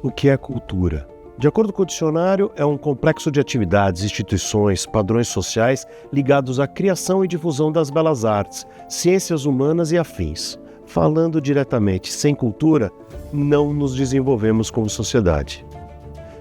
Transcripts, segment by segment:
O que é cultura? De acordo com o dicionário, é um complexo de atividades, instituições, padrões sociais ligados à criação e difusão das belas artes, ciências humanas e afins. Falando diretamente, sem cultura, não nos desenvolvemos como sociedade.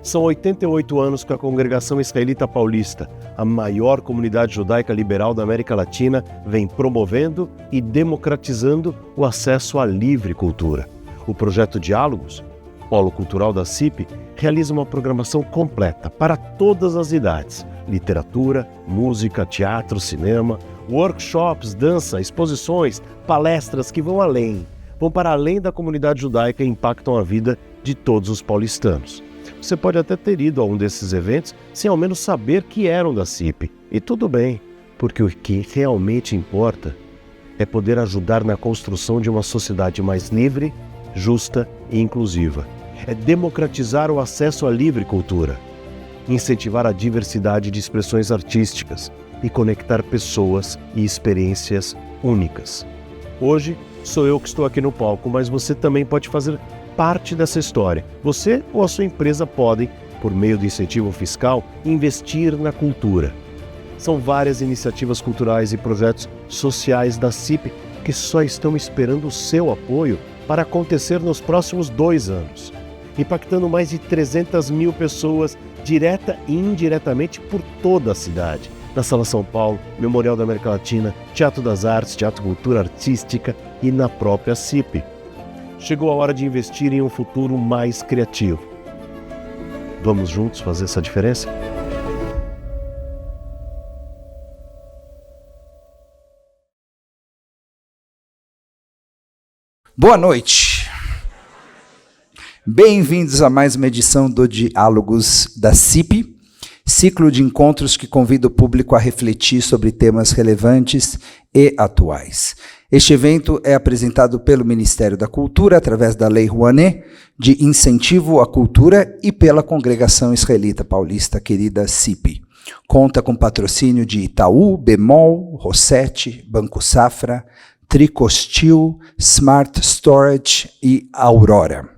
São 88 anos que a Congregação Israelita Paulista, a maior comunidade judaica liberal da América Latina, vem promovendo e democratizando o acesso à livre cultura. O projeto Diálogos, Polo Cultural da CIP, realiza uma programação completa para todas as idades: literatura, música, teatro, cinema, workshops, dança, exposições, palestras que vão para além da comunidade judaica e impactam a vida de todos os paulistanos. Você pode até ter ido a um desses eventos sem ao menos saber que eram da CIP. E tudo bem, porque o que realmente importa é poder ajudar na construção de uma sociedade mais livre, justa e inclusiva. É democratizar o acesso à livre cultura, incentivar a diversidade de expressões artísticas e conectar pessoas e experiências únicas. Hoje, sou eu que estou aqui no palco, mas você também pode fazer parte dessa história. Você ou a sua empresa podem, por meio do incentivo fiscal, investir na cultura. São várias iniciativas culturais e projetos sociais da CIP que só estão esperando o seu apoio para acontecer nos próximos 2 anos, impactando mais de 300 mil pessoas, direta e indiretamente por toda a cidade. Na Sala São Paulo, Memorial da América Latina, Teatro das Artes, Teatro Cultura Artística e na própria CIP. Chegou a hora de investir em um futuro mais criativo. Vamos juntos fazer essa diferença? Boa noite. Bem-vindos a mais uma edição do Diálogos da CIP, ciclo de encontros que convida o público a refletir sobre temas relevantes e atuais. Este evento é apresentado pelo Ministério da Cultura através da Lei Rouanet, de incentivo à cultura, e pela Congregação Israelita Paulista, querida CIP. Conta com patrocínio de Itaú, Bemol, Rossetti, Banco Safra, Tricostil, Smart Storage e Aurora.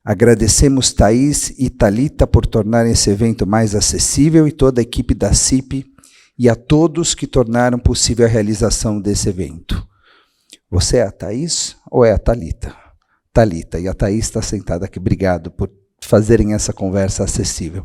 Agradecemos Thaís e Thalita por tornarem esse evento mais acessível e toda a equipe da CIP e a todos que tornaram possível a realização desse evento. Você é a Thaís ou é a Thalita? Thalita, e a Thaís está sentada aqui. Obrigado por fazerem essa conversa acessível.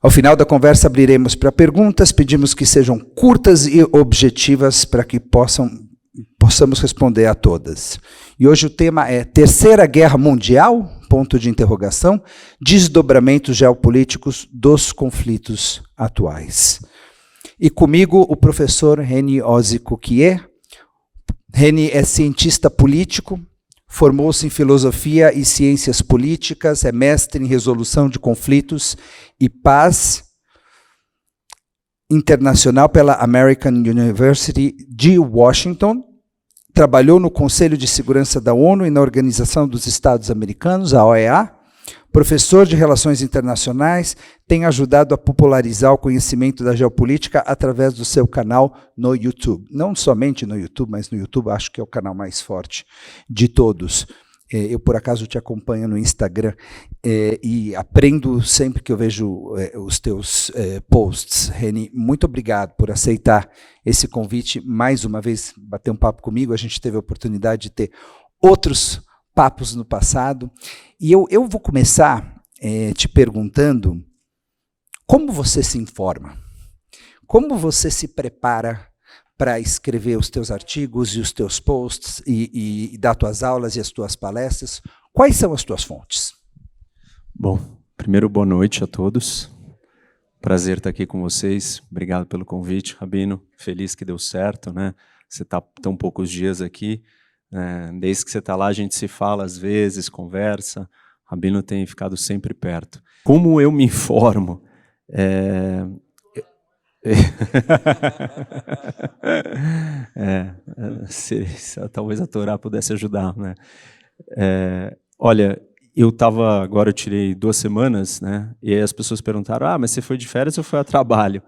Ao final da conversa abriremos para perguntas, pedimos que sejam curtas e objetivas para que possamos responder a todas. E hoje o tema é Terceira Guerra Mundial? Ponto de interrogação, desdobramentos geopolíticos dos conflitos atuais. E comigo o professor Reni Ozi-Coquier. Reni é cientista político, formou-se em filosofia e ciências políticas, é mestre em resolução de conflitos e paz internacional pela American University de Washington. Trabalhou no Conselho de Segurança da ONU e na Organização dos Estados Americanos, a OEA. Professor de Relações Internacionais, tem ajudado a popularizar o conhecimento da geopolítica através do seu canal no YouTube. Não somente no YouTube, mas no YouTube acho que é o canal mais forte de todos. Eu, por acaso, te acompanho no Instagram e aprendo sempre que eu vejo os teus posts. Reni, muito obrigado por aceitar esse convite. Mais uma vez, bater um papo comigo. A gente teve a oportunidade de ter outros papos no passado. E eu vou começar te perguntando como você se informa, como você se prepara para escrever os teus artigos e os teus posts e dar tuas aulas e as tuas palestras. Quais são as tuas fontes? Bom, primeiro, boa noite a todos. Prazer estar aqui com vocês. Obrigado pelo convite, Rabino. Feliz que deu certo, né? Você está tão poucos dias aqui. Desde que você está lá, a gente se fala às vezes, conversa. Rabino tem ficado sempre perto. Como eu me informo? Talvez a Torá pudesse ajudar, né? Olha, agora eu tirei 2 semanas, né? E aí as pessoas perguntaram: mas você foi de férias ou foi a trabalho?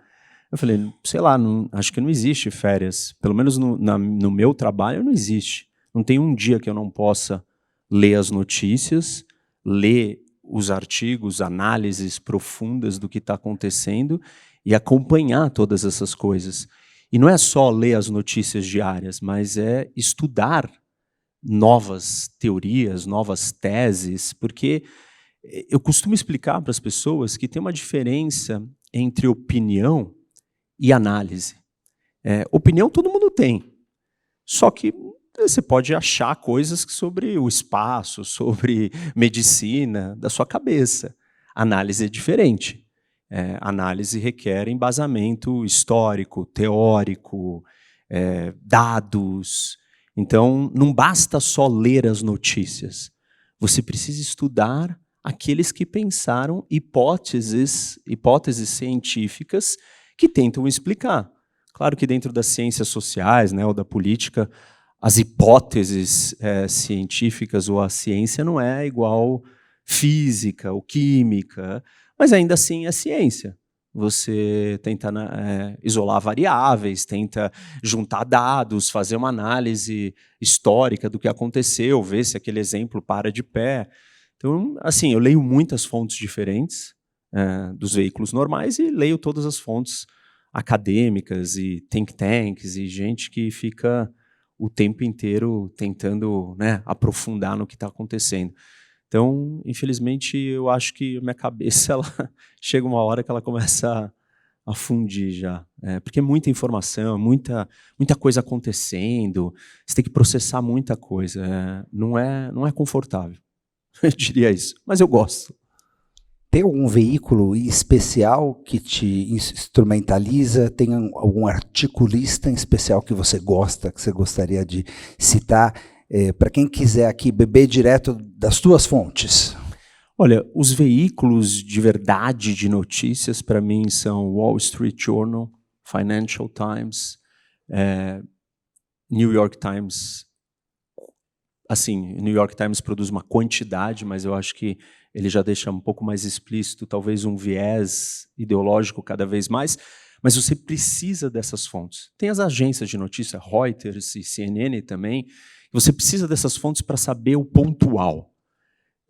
Eu falei, sei lá, acho que não existe férias. Pelo menos no meu trabalho não existe. Não tem um dia que eu não possa ler as notícias, ler os artigos, análises profundas do que está acontecendo e acompanhar todas essas coisas. E não é só ler as notícias diárias, mas é estudar novas teorias, novas teses, porque eu costumo explicar para as pessoas que tem uma diferença entre opinião e análise. Opinião todo mundo tem, só que você pode achar coisas sobre o espaço, sobre medicina, da sua cabeça. Análise é diferente. Análise requer embasamento histórico, teórico, dados. Então, não basta só ler as notícias. Você precisa estudar aqueles que pensaram hipóteses científicas que tentam explicar. Claro que dentro das ciências sociais, né, ou da política, as hipóteses científicas ou a ciência não é igual física ou química, mas ainda assim é ciência. Você tenta isolar variáveis, tenta juntar dados, fazer uma análise histórica do que aconteceu, ver se aquele exemplo para de pé. Então, assim, eu leio muitas fontes diferentes dos veículos normais e leio todas as fontes acadêmicas e think tanks e gente que fica o tempo inteiro tentando, né, aprofundar no que está acontecendo. Então, infelizmente, eu acho que a minha cabeça ela chega uma hora que ela começa a fundir já. Porque é muita informação, muita coisa acontecendo, você tem que processar muita coisa. Não é confortável, eu diria isso, mas eu gosto. Tem algum veículo especial que te instrumentaliza? Tem algum articulista em especial que você gosta, que você gostaria de citar? Para quem quiser aqui beber direto das tuas fontes. Olha, os veículos de verdade de notícias para mim são Wall Street Journal, Financial Times, New York Times. Assim, New York Times produz uma quantidade, mas eu acho que ele já deixa um pouco mais explícito, talvez um viés ideológico cada vez mais, mas você precisa dessas fontes. Tem as agências de notícia, Reuters e CNN também. Você precisa dessas fontes para saber o pontual.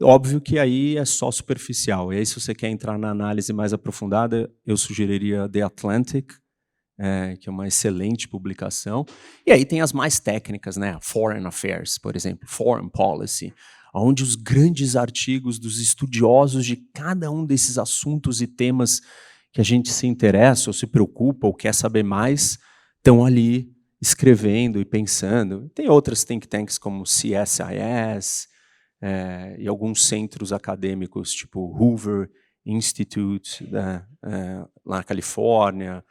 Óbvio que aí é só superficial. E aí, se você quer entrar na análise mais aprofundada, eu sugeriria The Atlantic, que é uma excelente publicação. E aí tem as mais técnicas, né? Foreign Affairs, por exemplo, Foreign Policy, onde os grandes artigos dos estudiosos de cada um desses assuntos e temas que a gente se interessa, ou se preocupa, ou quer saber mais, estão ali escrevendo e pensando. Tem outras think tanks como CSIS e alguns centros acadêmicos, tipo Hoover Institute, lá na Califórnia.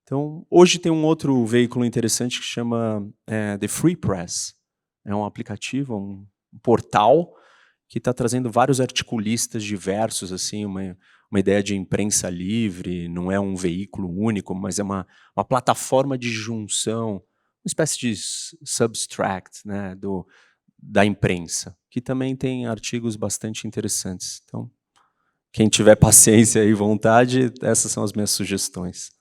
Então, hoje tem um outro veículo interessante que chama The Free Press. É um aplicativo, um portal que está trazendo vários articulistas diversos, assim, uma ideia de imprensa livre, não é um veículo único, mas é uma plataforma de junção, uma espécie de substract, né, da imprensa, que também tem artigos bastante interessantes. Então, quem tiver paciência e vontade, essas são as minhas sugestões.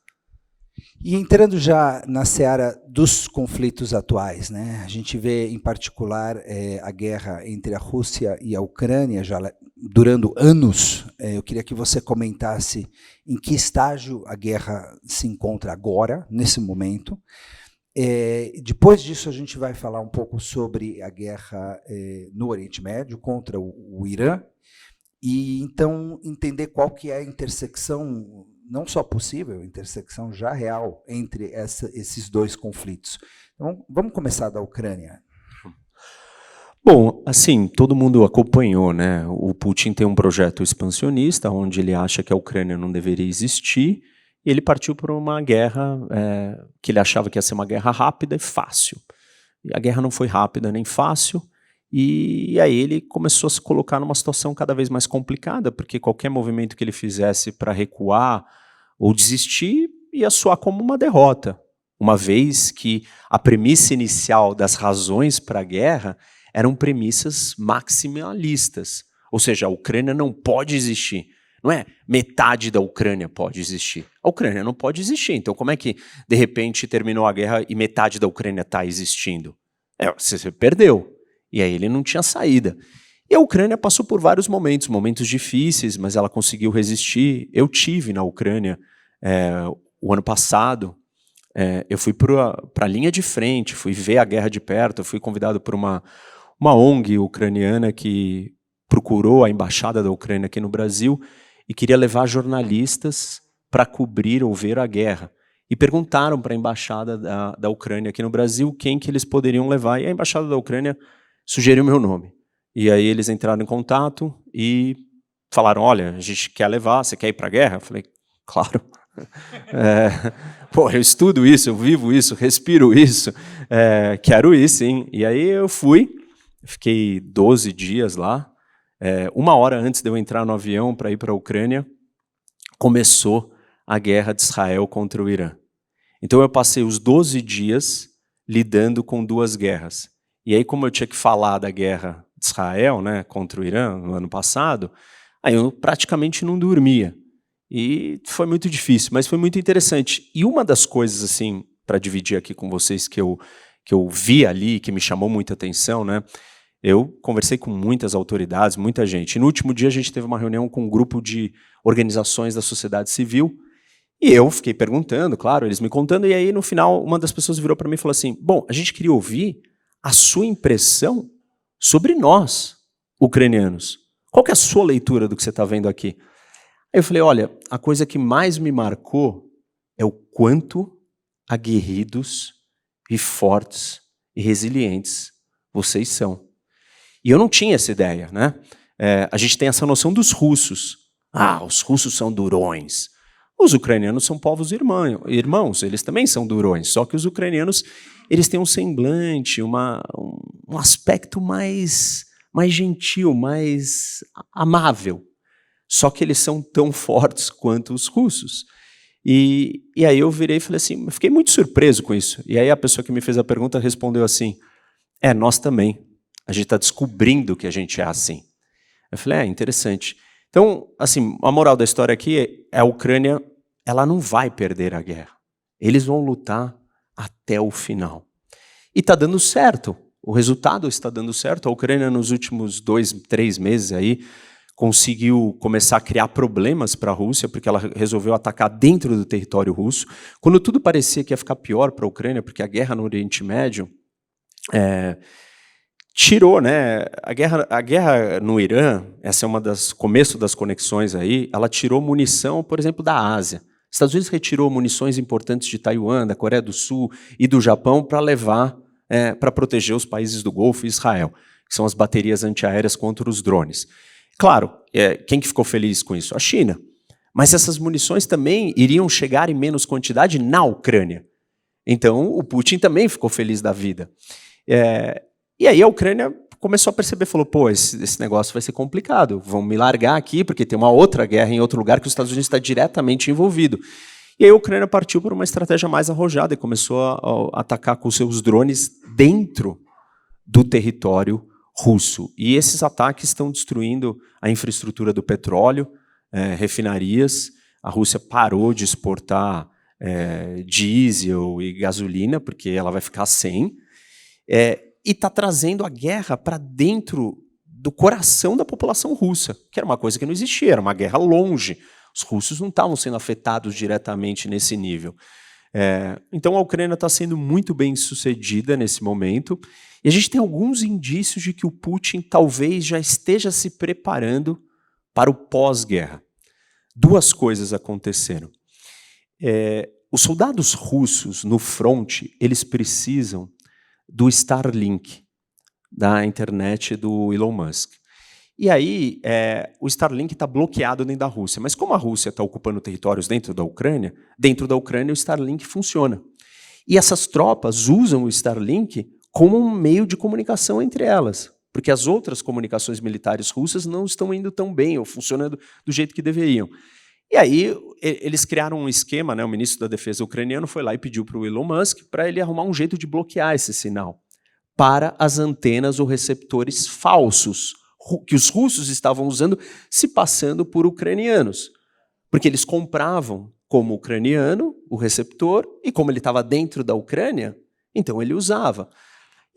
E entrando já na seara dos conflitos atuais, né? A gente vê, em particular, a guerra entre a Rússia e a Ucrânia, já durando anos. Eu queria que você comentasse em que estágio a guerra se encontra agora, nesse momento. Depois disso, a gente vai falar um pouco sobre a guerra no Oriente Médio contra o Irã, e então entender qual que é a intersecção, não só possível, intersecção já real entre esses dois conflitos. Então, vamos começar da Ucrânia. Bom, assim, todo mundo acompanhou, né? O Putin tem um projeto expansionista, onde ele acha que a Ucrânia não deveria existir, e ele partiu por uma guerra que ele achava que ia ser uma guerra rápida e fácil. E a guerra não foi rápida nem fácil, e aí ele começou a se colocar numa situação cada vez mais complicada, porque qualquer movimento que ele fizesse para recuar ou desistir ia soar como uma derrota, uma vez que a premissa inicial das razões para a guerra eram premissas maximalistas, ou seja, a Ucrânia não pode existir. Não é metade da Ucrânia pode existir. A Ucrânia não pode existir. Então, como é que, de repente, terminou a guerra e metade da Ucrânia está existindo? Você perdeu. E aí ele não tinha saída. E a Ucrânia passou por vários momentos difíceis, mas ela conseguiu resistir. Eu tive na Ucrânia o ano passado, eu fui para a linha de frente, fui ver a guerra de perto, eu fui convidado por uma ONG ucraniana que procurou a embaixada da Ucrânia aqui no Brasil e queria levar jornalistas para cobrir ou ver a guerra. E perguntaram para a embaixada da Ucrânia aqui no Brasil quem que eles poderiam levar, e a embaixada da Ucrânia sugeriu meu nome. E aí eles entraram em contato e falaram, olha, a gente quer levar, você quer ir para a guerra? Eu falei, claro. Eu estudo isso, eu vivo isso, respiro isso, quero ir sim. E aí eu fui, fiquei 12 dias lá, 1 hora antes de eu entrar no avião para ir para a Ucrânia, começou a guerra de Israel contra o Irã. Então eu passei os 12 dias lidando com 2 guerras. E aí, como eu tinha que falar da guerra de Israel, né, contra o Irã no ano passado, aí eu praticamente não dormia. E foi muito difícil, mas foi muito interessante. E uma das coisas, assim, para dividir aqui com vocês, que eu vi ali, que me chamou muita atenção, né? Eu conversei com muitas autoridades, muita gente. E no último dia a gente teve uma reunião com um grupo de organizações da sociedade civil, e eu fiquei perguntando, claro, eles me contando, e aí no final uma das pessoas virou para mim e falou assim, bom, a gente queria ouvir a sua impressão sobre nós, ucranianos. Qual que é a sua leitura do que você está vendo aqui? Aí eu falei, olha, a coisa que mais me marcou é o quanto aguerridos e fortes e resilientes vocês são. E eu não tinha essa ideia, né? A gente tem essa noção dos russos. Os russos são durões. Os ucranianos são povos irmãos, eles também são durões, só que os ucranianos eles têm um semblante, um aspecto mais gentil, mais amável. Só que eles são tão fortes quanto os russos. E aí eu virei e falei assim, eu fiquei muito surpreso com isso. E aí a pessoa que me fez a pergunta respondeu assim, nós também. A gente está descobrindo que a gente é assim. Eu falei, interessante. Então, assim, a moral da história aqui é a Ucrânia, ela não vai perder a guerra. Eles vão lutar até o final. E está dando certo. O resultado está dando certo. A Ucrânia, nos últimos 2, 3 meses aí, conseguiu começar a criar problemas para a Rússia, porque ela resolveu atacar dentro do território russo, quando tudo parecia que ia ficar pior para a Ucrânia, porque a guerra no Oriente Médio tirou, né? A guerra no Irã, essa é uma das começo das conexões aí, ela tirou munição, por exemplo, da Ásia. Os Estados Unidos retirou munições importantes de Taiwan, da Coreia do Sul e do Japão para levar, para proteger os países do Golfo e Israel, que são as baterias antiaéreas contra os drones. Claro, quem que ficou feliz com isso? A China. Mas essas munições também iriam chegar em menos quantidade na Ucrânia. Então, o Putin também ficou feliz da vida. E aí a Ucrânia começou a perceber, falou, esse negócio vai ser complicado, vão me largar aqui, porque tem uma outra guerra em outro lugar que os Estados Unidos está diretamente envolvido. E aí a Ucrânia partiu por uma estratégia mais arrojada e começou a atacar com seus drones dentro do território russo. E esses ataques estão destruindo a infraestrutura do petróleo, refinarias. A Rússia parou de exportar diesel e gasolina, porque ela vai ficar sem. E está trazendo a guerra para dentro do coração da população russa, que era uma coisa que não existia, era uma guerra longe. Os russos não estavam sendo afetados diretamente nesse nível. Então a Ucrânia está sendo muito bem sucedida nesse momento, e a gente tem alguns indícios de que o Putin talvez já esteja se preparando para o pós-guerra. 2 coisas aconteceram. Os soldados russos no fronte, eles precisam do Starlink, da internet do Elon Musk. E aí, o Starlink está bloqueado dentro da Rússia. Mas como a Rússia está ocupando territórios dentro da Ucrânia o Starlink funciona. E essas tropas usam o Starlink como um meio de comunicação entre elas, porque as outras comunicações militares russas não estão indo tão bem, ou funcionando do jeito que deveriam. E aí, eles criaram um esquema, né? O ministro da Defesa ucraniano foi lá e pediu para o Elon Musk para ele arrumar um jeito de bloquear esse sinal para as antenas ou receptores falsos que os russos estavam usando, se passando por ucranianos. Porque eles compravam como ucraniano o receptor, e como ele estava dentro da Ucrânia, então ele usava.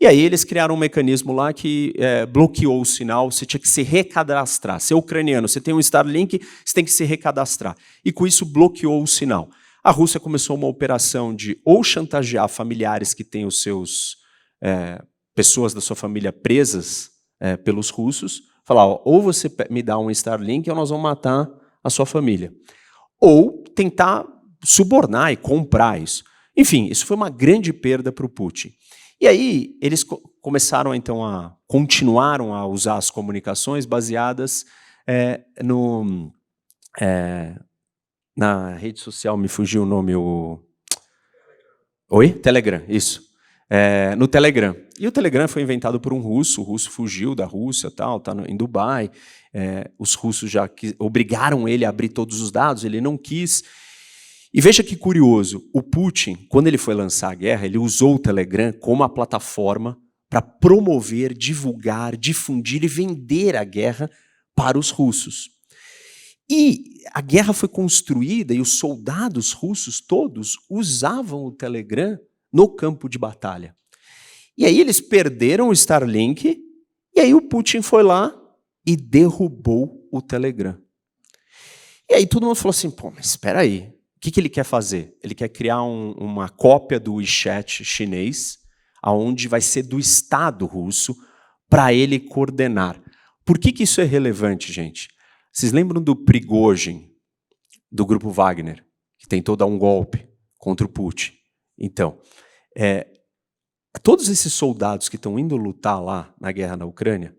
E aí eles criaram um mecanismo lá que bloqueou o sinal, você tinha que se recadastrar. Você é ucraniano, você tem um Starlink, você tem que se recadastrar. E com isso bloqueou o sinal. A Rússia começou uma operação de ou chantagear familiares que têm os seus pessoas da sua família presas pelos russos, falar, ou você me dá um Starlink ou nós vamos matar a sua família. Ou tentar subornar e comprar isso. Enfim, isso foi uma grande perda para o Putin. E aí eles começaram então continuaram a usar as comunicações baseadas na rede social, me fugiu o nome, Oi? Telegram, isso. No Telegram. E o Telegram foi inventado por um russo, o russo fugiu da Rússia, está em Dubai, os russos já obrigaram ele a abrir todos os dados, ele não quis. E veja que curioso, o Putin, quando ele foi lançar a guerra, ele usou o Telegram como a plataforma para promover, divulgar, difundir e vender a guerra para os russos. E a guerra foi construída e os soldados russos todos usavam o Telegram no campo de batalha. E aí eles perderam o Starlink e aí o Putin foi lá e derrubou o Telegram. E aí todo mundo falou assim, pô, mas espera aí. O que ele quer fazer? Ele quer criar uma cópia do WeChat chinês, onde vai ser do Estado russo, para ele coordenar. Por que isso é relevante, gente? Vocês lembram do Prigozhin, do grupo Wagner, que tentou dar um golpe contra o Putin? Então, todos esses soldados que estão indo lutar lá na guerra na Ucrânia,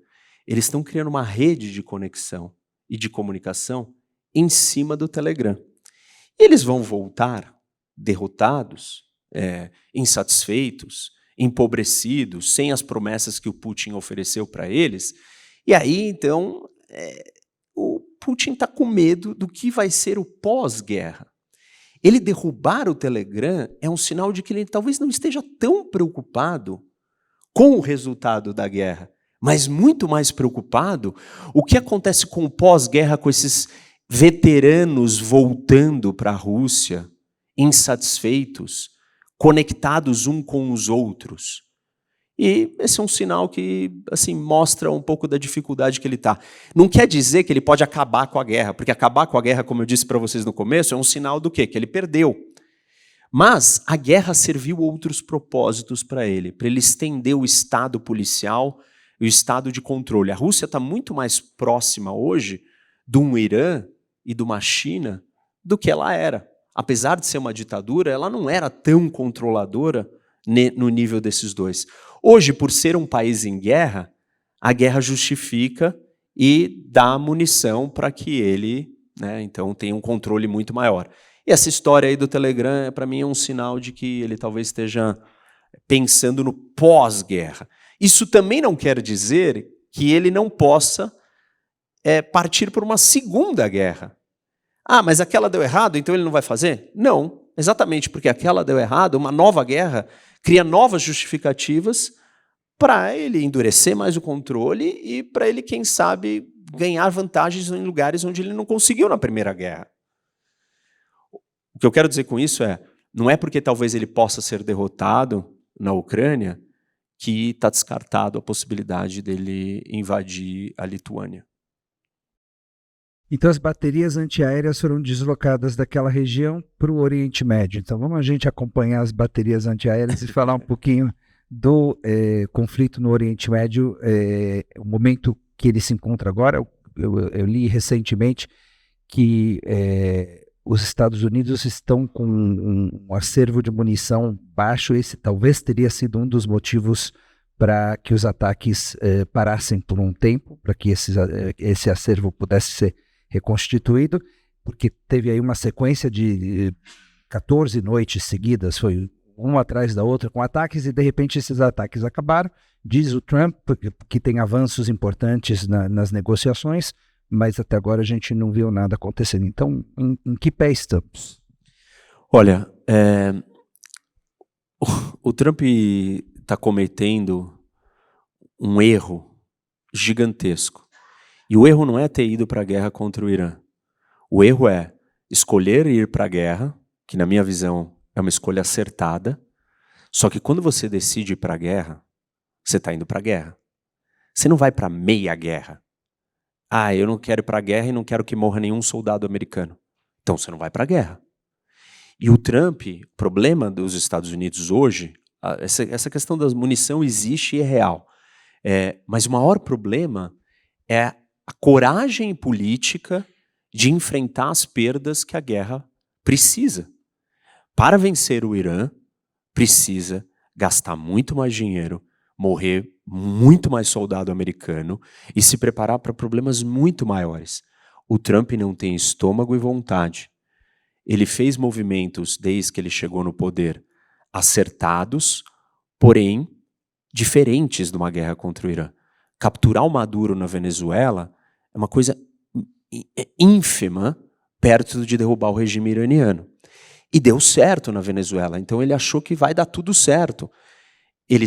eles estão criando uma rede de conexão e de comunicação em cima do Telegram. Eles vão voltar derrotados, insatisfeitos, empobrecidos, sem as promessas que o Putin ofereceu para eles. E aí, então, o Putin está com medo do que vai ser o pós-guerra. Ele derrubar o Telegram é um sinal de que ele talvez não esteja tão preocupado com o resultado da guerra, mas muito mais preocupado o que acontece com o pós-guerra, com esses veteranos voltando para a Rússia, insatisfeitos, conectados um com os outros. E esse é um sinal que assim, mostra um pouco da dificuldade que ele está. Não quer dizer que ele pode acabar com a guerra, porque acabar com a guerra, como eu disse para vocês no começo, é um sinal do quê? Que ele perdeu. Mas a guerra serviu outros propósitos para ele estender o Estado policial e o Estado de controle. A Rússia está muito mais próxima hoje de um Irã e de uma China do que ela era. Apesar de ser uma ditadura, ela não era tão controladora no nível desses dois. Hoje, por ser um país em guerra, a guerra justifica e dá munição para que ele, então, tenha um controle muito maior. E essa história aí do Telegram, para mim, é um sinal de que ele talvez esteja pensando no pós-guerra. Isso também não quer dizer que ele não possa partir por uma segunda guerra. Ah, mas aquela deu errado, então ele não vai fazer? Não, exatamente porque aquela deu errado, uma nova guerra cria novas justificativas para ele endurecer mais o controle e para ele, quem sabe, ganhar vantagens em lugares onde ele não conseguiu na Primeira Guerra. O que eu quero dizer com isso não é porque talvez ele possa ser derrotado na Ucrânia que está descartado a possibilidade dele invadir a Lituânia. Então as baterias antiaéreas foram deslocadas daquela região para o Oriente Médio. Então vamos a gente acompanhar as baterias antiaéreas e falar um pouquinho do conflito no Oriente Médio, o momento que ele se encontra agora. Eu li recentemente que os Estados Unidos estão com um acervo de munição baixo. Esse talvez teria sido um dos motivos para que os ataques parassem por um tempo, para que esse acervo pudesse ser reconstituído, porque teve aí uma sequência de 14 noites seguidas, foi uma atrás da outra com ataques, e de repente esses ataques acabaram. Diz o Trump que tem avanços importantes nas negociações, mas até agora a gente não viu nada acontecendo. Então, em que pé estamos? Olha, o Trump está cometendo um erro gigantesco. E o erro não é ter ido para a guerra contra o Irã. O erro é escolher ir para a guerra, que na minha visão é uma escolha acertada, só que quando você decide ir para a guerra, você está indo para a guerra. Você não vai para meia guerra. Ah, eu não quero ir para a guerra e não quero que morra nenhum soldado americano. Então você não vai para a guerra. E o Trump, o problema dos Estados Unidos hoje, essa questão da munição existe e é real. Mas o maior problema é a coragem política de enfrentar as perdas que a guerra precisa. Para vencer o Irã, precisa gastar muito mais dinheiro, morrer muito mais soldado americano e se preparar para problemas muito maiores. O Trump não tem estômago e vontade. Ele fez movimentos, desde que ele chegou no poder, acertados, porém diferentes de uma guerra contra o Irã. Capturar o Maduro na Venezuela é uma coisa ínfima perto de derrubar o regime iraniano. E deu certo na Venezuela, então ele achou que vai dar tudo certo. Ele,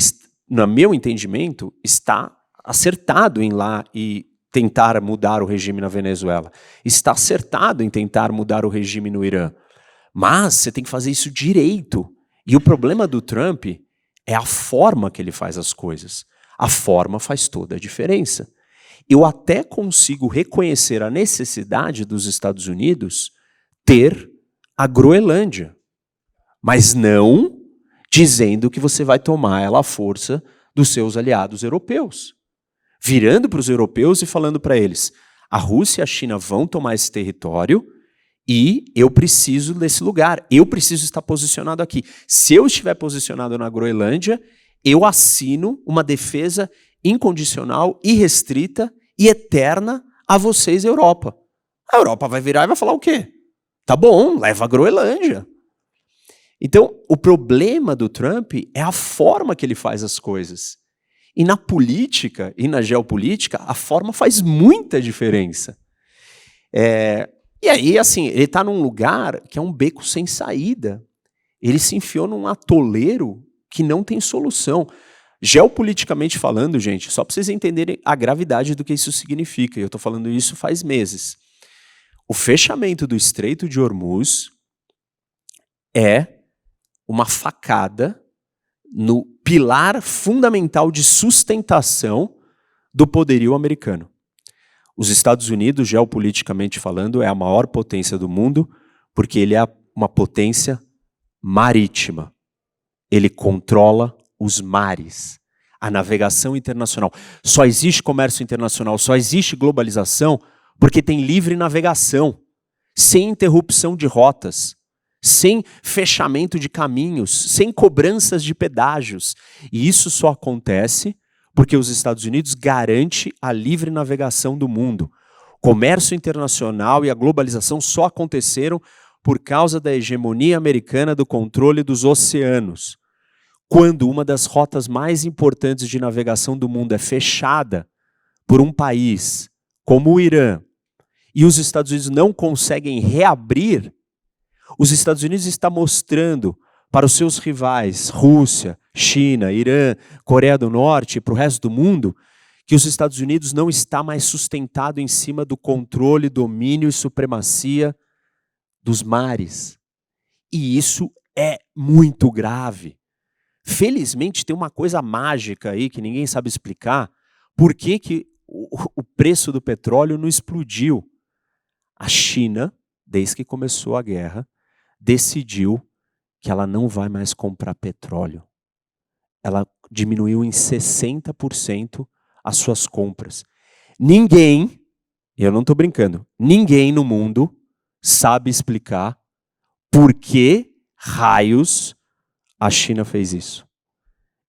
no meu entendimento, está acertado em ir lá e tentar mudar o regime na Venezuela. Está acertado em tentar mudar o regime no Irã. Mas você tem que fazer isso direito. E o problema do Trump é a forma que ele faz as coisas. A forma faz toda a diferença. Eu até consigo reconhecer a necessidade dos Estados Unidos ter a Groenlândia, mas não dizendo que você vai tomar ela à força dos seus aliados europeus. Virando para os europeus e falando para eles, a Rússia e a China vão tomar esse território e eu preciso desse lugar, eu preciso estar posicionado aqui. Se eu estiver posicionado na Groenlândia, eu assino uma defesa incondicional, irrestrita e eterna a vocês, Europa. A Europa vai virar e vai falar o quê? Tá bom, leva a Groenlândia. Então, o problema do Trump é a forma que ele faz as coisas. E na política e na geopolítica, a forma faz muita diferença. E aí, assim, ele está num lugar que é um beco sem saída. Ele se enfiou num atoleiro que não tem solução. Geopoliticamente falando, gente, só para vocês entenderem a gravidade do que isso significa, e eu estou falando isso faz meses. O fechamento do Estreito de Hormuz é uma facada no pilar fundamental de sustentação do poderio americano. Os Estados Unidos, geopoliticamente falando, é a maior potência do mundo porque ele é uma potência marítima. Ele controla os mares, a navegação internacional. Só existe comércio internacional, só existe globalização porque tem livre navegação, sem interrupção de rotas, sem fechamento de caminhos, sem cobranças de pedágios. E isso só acontece porque os Estados Unidos garantem a livre navegação do mundo. O comércio internacional e a globalização só aconteceram por causa da hegemonia americana do controle dos oceanos. Quando uma das rotas mais importantes de navegação do mundo é fechada por um país como o Irã, e os Estados Unidos não conseguem reabrir, os Estados Unidos estão mostrando para os seus rivais, Rússia, China, Irã, Coreia do Norte e para o resto do mundo, que os Estados Unidos não está mais sustentado em cima do controle, domínio e supremacia dos mares. E isso é muito grave. Felizmente tem uma coisa mágica aí que ninguém sabe explicar. Por que o preço do petróleo não explodiu? A China, desde que começou a guerra, decidiu que ela não vai mais comprar petróleo. Ela diminuiu em 60% as suas compras. Ninguém, eu não estou brincando, ninguém no mundo sabe explicar por que raios a China fez isso.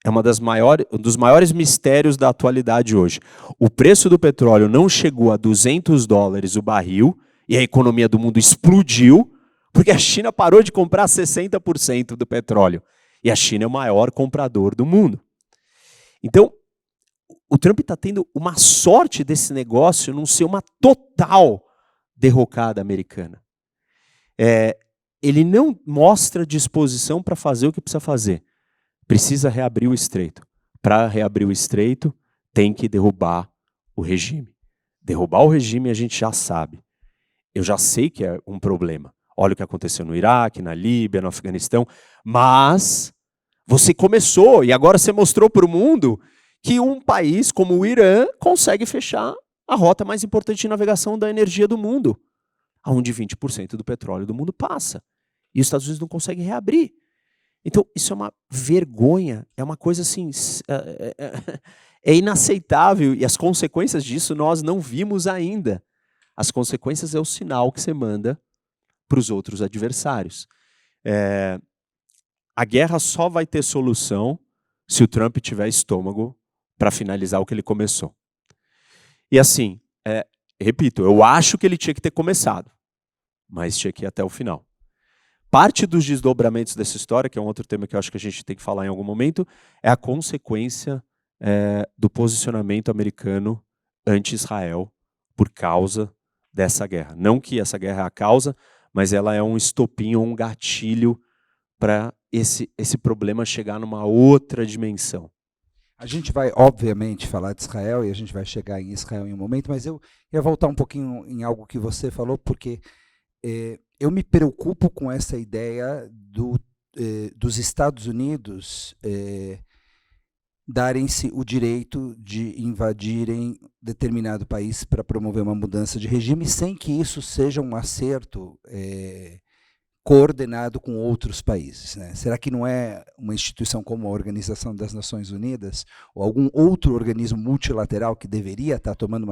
É um dos maiores mistérios da atualidade hoje. O preço do petróleo não chegou a $200 o barril e a economia do mundo explodiu porque a China parou de comprar 60% do petróleo. E a China é o maior comprador do mundo. Então, o Trump está tendo uma sorte desse negócio não ser uma total derrocada americana. Ele não mostra disposição para fazer o que precisa fazer. Precisa reabrir o estreito. Para reabrir o estreito, tem que derrubar o regime. Derrubar o regime a gente já sabe. Eu já sei que é um problema. Olha o que aconteceu no Iraque, na Líbia, no Afeganistão. Mas você começou e agora você mostrou para o mundo que um país como o Irã consegue fechar a rota mais importante de navegação da energia do mundo, onde 20% do petróleo do mundo passa. E os Estados Unidos não conseguem reabrir. Então, isso é uma vergonha, é uma coisa assim, é inaceitável, e as consequências disso nós não vimos ainda. As consequências é o sinal que você manda para os outros adversários. A guerra só vai ter solução se o Trump tiver estômago para finalizar o que ele começou. E assim, repito, eu acho que ele tinha que ter começado, mas tinha que ir até o final. Parte dos desdobramentos dessa história, que é um outro tema que eu acho que a gente tem que falar em algum momento, é a consequência do posicionamento americano anti-Israel por causa dessa guerra. Não que essa guerra é a causa, mas ela é um estopim ou um gatilho para esse problema chegar numa outra dimensão. A gente vai, obviamente, falar de Israel, e a gente vai chegar em Israel em um momento, mas eu ia voltar um pouquinho em algo que você falou, porque eu me preocupo com essa ideia dos Estados Unidos darem-se o direito de invadirem determinado país para promover uma mudança de regime, sem que isso seja um acerto coordenado com outros países, né? Será que não é uma instituição como a Organização das Nações Unidas ou algum outro organismo multilateral que deveria estar tomando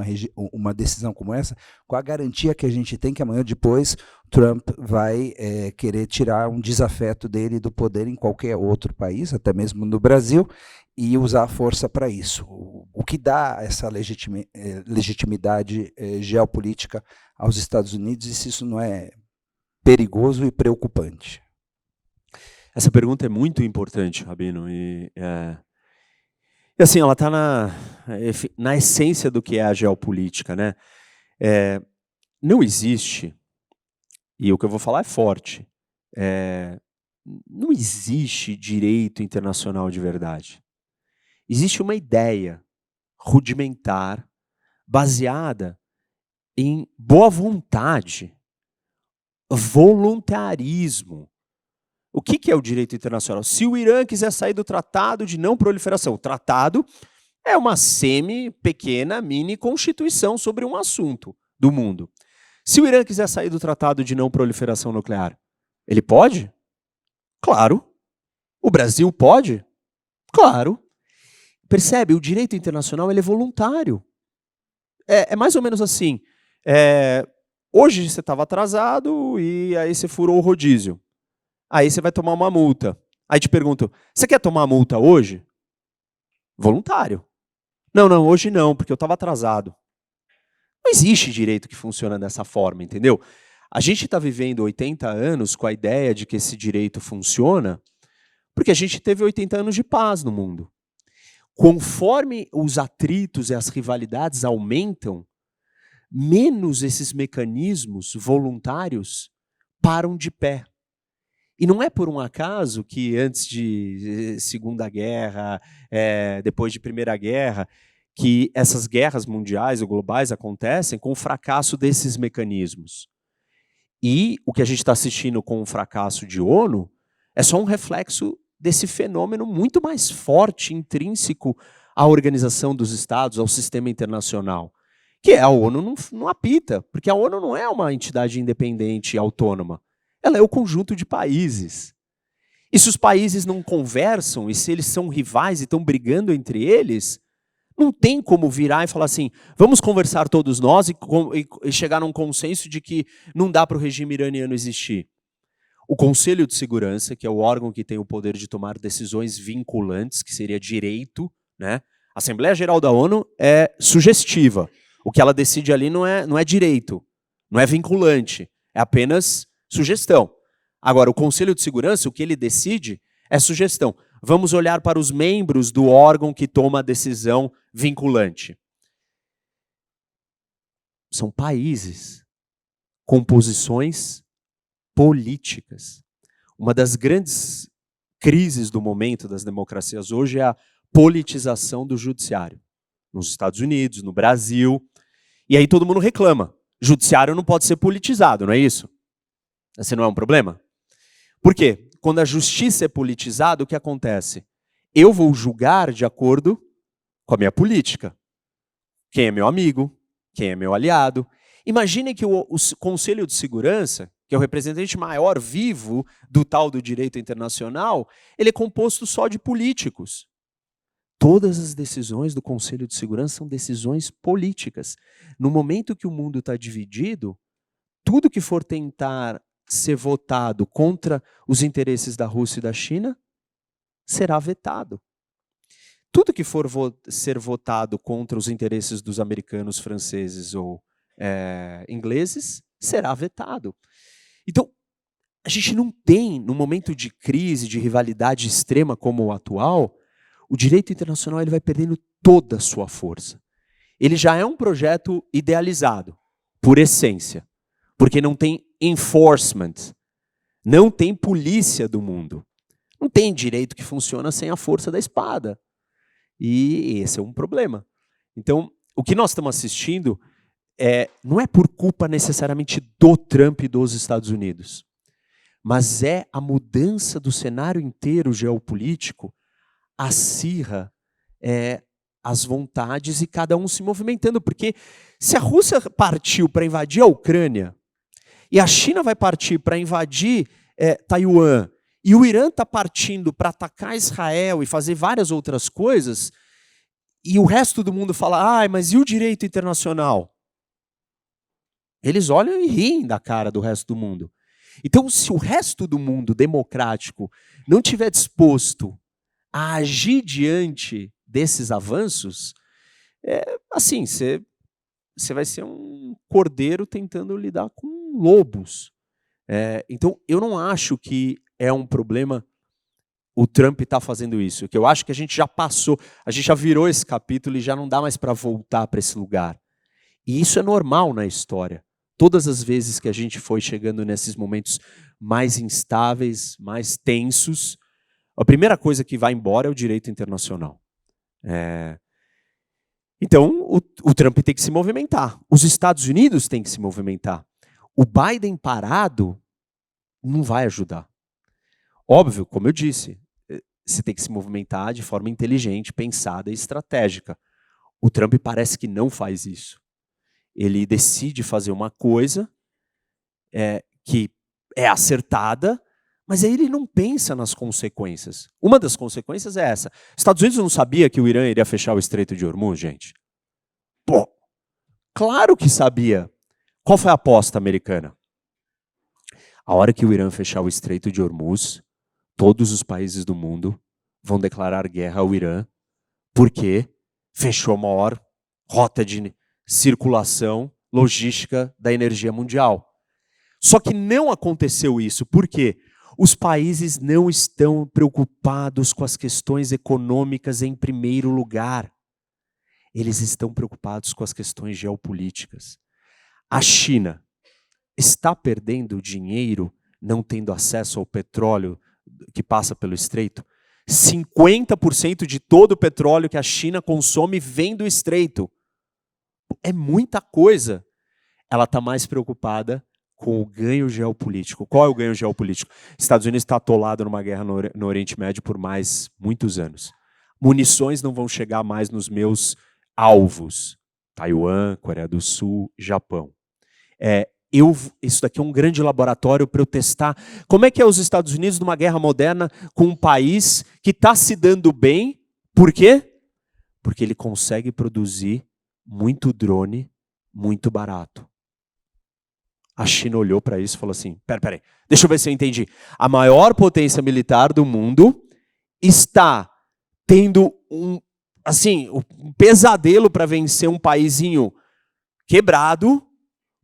uma decisão como essa, com a garantia que a gente tem que amanhã ou depois Trump vai querer tirar um desafeto dele do poder em qualquer outro país, até mesmo no Brasil, e usar a força para isso? O que dá essa legitimidade geopolítica aos Estados Unidos, e se isso não é perigoso e preocupante? Essa pergunta é muito importante, Rabino, e assim, ela está na essência do que é a geopolítica, né? Não existe, e o que eu vou falar é forte, não existe direito internacional de verdade. Existe uma ideia rudimentar, baseada em boa vontade, voluntarismo. O que é o direito internacional? Se o Irã quiser sair do Tratado de Não Proliferação, o tratado é uma pequena, mini constituição sobre um assunto do mundo. Se o Irã quiser sair do Tratado de Não Proliferação Nuclear, ele pode? Claro. O Brasil pode? Claro. Percebe? O direito internacional ele é voluntário. É mais ou menos assim. Hoje você estava atrasado e aí você furou o rodízio. Aí você vai tomar uma multa. Aí te pergunto, você quer tomar a multa hoje? Voluntário. Não, hoje não, porque eu estava atrasado. Não existe direito que funciona dessa forma, entendeu? A gente está vivendo 80 anos com a ideia de que esse direito funciona porque a gente teve 80 anos de paz no mundo. Conforme os atritos e as rivalidades aumentam, menos esses mecanismos voluntários param de pé. E não é por um acaso que antes de Segunda Guerra, depois de Primeira Guerra, que essas guerras mundiais ou globais acontecem com o fracasso desses mecanismos. E o que a gente está assistindo com o fracasso de ONU é só um reflexo desse fenômeno muito mais forte, intrínseco à Organização dos Estados, ao sistema internacional, que a ONU não apita, porque a ONU não é uma entidade independente e autônoma, ela é o conjunto de países. E se os países não conversam, e se eles são rivais e estão brigando entre eles, não tem como virar e falar assim, vamos conversar todos nós e chegar num consenso de que não dá para o regime iraniano existir. O Conselho de Segurança, que é o órgão que tem o poder de tomar decisões vinculantes, que seria direito, né? A Assembleia Geral da ONU é sugestiva. O que ela decide ali não é direito, não é vinculante, é apenas sugestão. Agora, o Conselho de Segurança, o que ele decide é sugestão. Vamos olhar para os membros do órgão que toma a decisão vinculante. São países com posições políticas. Uma das grandes crises do momento das democracias hoje é a politização do judiciário. Nos Estados Unidos, no Brasil. E aí todo mundo reclama. Judiciário não pode ser politizado, não é isso? Esse não é um problema? Por quê? Quando a justiça é politizada, o que acontece? Eu vou julgar de acordo com a minha política. Quem é meu amigo? Quem é meu aliado? Imaginem que o Conselho de Segurança, que é o representante maior vivo do tal do direito internacional, ele é composto só de políticos. Todas as decisões do Conselho de Segurança são decisões políticas. No momento que o mundo está dividido, tudo que for tentar ser votado contra os interesses da Rússia e da China será vetado. Tudo que for ser votado contra os interesses dos americanos, franceses ou ingleses será vetado. Então, a gente não tem, num momento de crise, de rivalidade extrema como o atual, o direito internacional ele vai perdendo toda a sua força. Ele já é um projeto idealizado, por essência, porque não tem enforcement, não tem polícia do mundo. Não tem direito que funciona sem a força da espada. E esse é um problema. Então, o que nós estamos assistindo não é por culpa necessariamente do Trump e dos Estados Unidos, mas é a mudança do cenário inteiro geopolítico, acirra as vontades e cada um se movimentando. Porque se a Rússia partiu para invadir a Ucrânia, e a China vai partir para invadir Taiwan, e o Irã está partindo para atacar Israel e fazer várias outras coisas, e o resto do mundo fala, mas e o direito internacional? Eles olham e riem da cara do resto do mundo. Então, se o resto do mundo democrático não estiver disposto a agir diante desses avanços, assim, você vai ser um cordeiro tentando lidar com lobos. Então, eu não acho que é um problema o Trump está fazendo isso. Que eu acho que a gente já passou, a gente já virou esse capítulo e já não dá mais para voltar para esse lugar. E isso é normal na história. Todas as vezes que a gente foi chegando nesses momentos mais instáveis, mais tensos, a primeira coisa que vai embora é o direito internacional. Então, o Trump tem que se movimentar. Os Estados Unidos têm que se movimentar. O Biden parado não vai ajudar. Óbvio, como eu disse, você tem que se movimentar de forma inteligente, pensada e estratégica. O Trump parece que não faz isso. Ele decide fazer uma coisa que é acertada, mas aí ele não pensa nas consequências. Uma das consequências é essa. Estados Unidos não sabia que o Irã iria fechar o Estreito de Hormuz, gente? Pô, claro que sabia. Qual foi a aposta americana? A hora que o Irã fechar o Estreito de Hormuz, todos os países do mundo vão declarar guerra ao Irã, porque fechou a maior rota de circulação logística da energia mundial. Só que não aconteceu isso. Por quê? Os países não estão preocupados com as questões econômicas em primeiro lugar. Eles estão preocupados com as questões geopolíticas. A China está perdendo dinheiro não tendo acesso ao petróleo que passa pelo estreito? 50% de todo o petróleo que a China consome vem do estreito. É muita coisa. Ela está mais preocupada com o ganho geopolítico. Qual é o ganho geopolítico? Estados Unidos está atolado numa guerra no Oriente Médio por muitos anos. Munições não vão chegar mais nos meus alvos. Taiwan, Coreia do Sul, Japão. Isso daqui é um grande laboratório para eu testar como é que é os Estados Unidos numa guerra moderna com um país que está se dando bem. Por quê? Porque ele consegue produzir muito drone, muito barato. A China olhou para isso e falou assim, peraí, deixa eu ver se eu entendi. A maior potência militar do mundo está tendo um pesadelo para vencer um paizinho quebrado,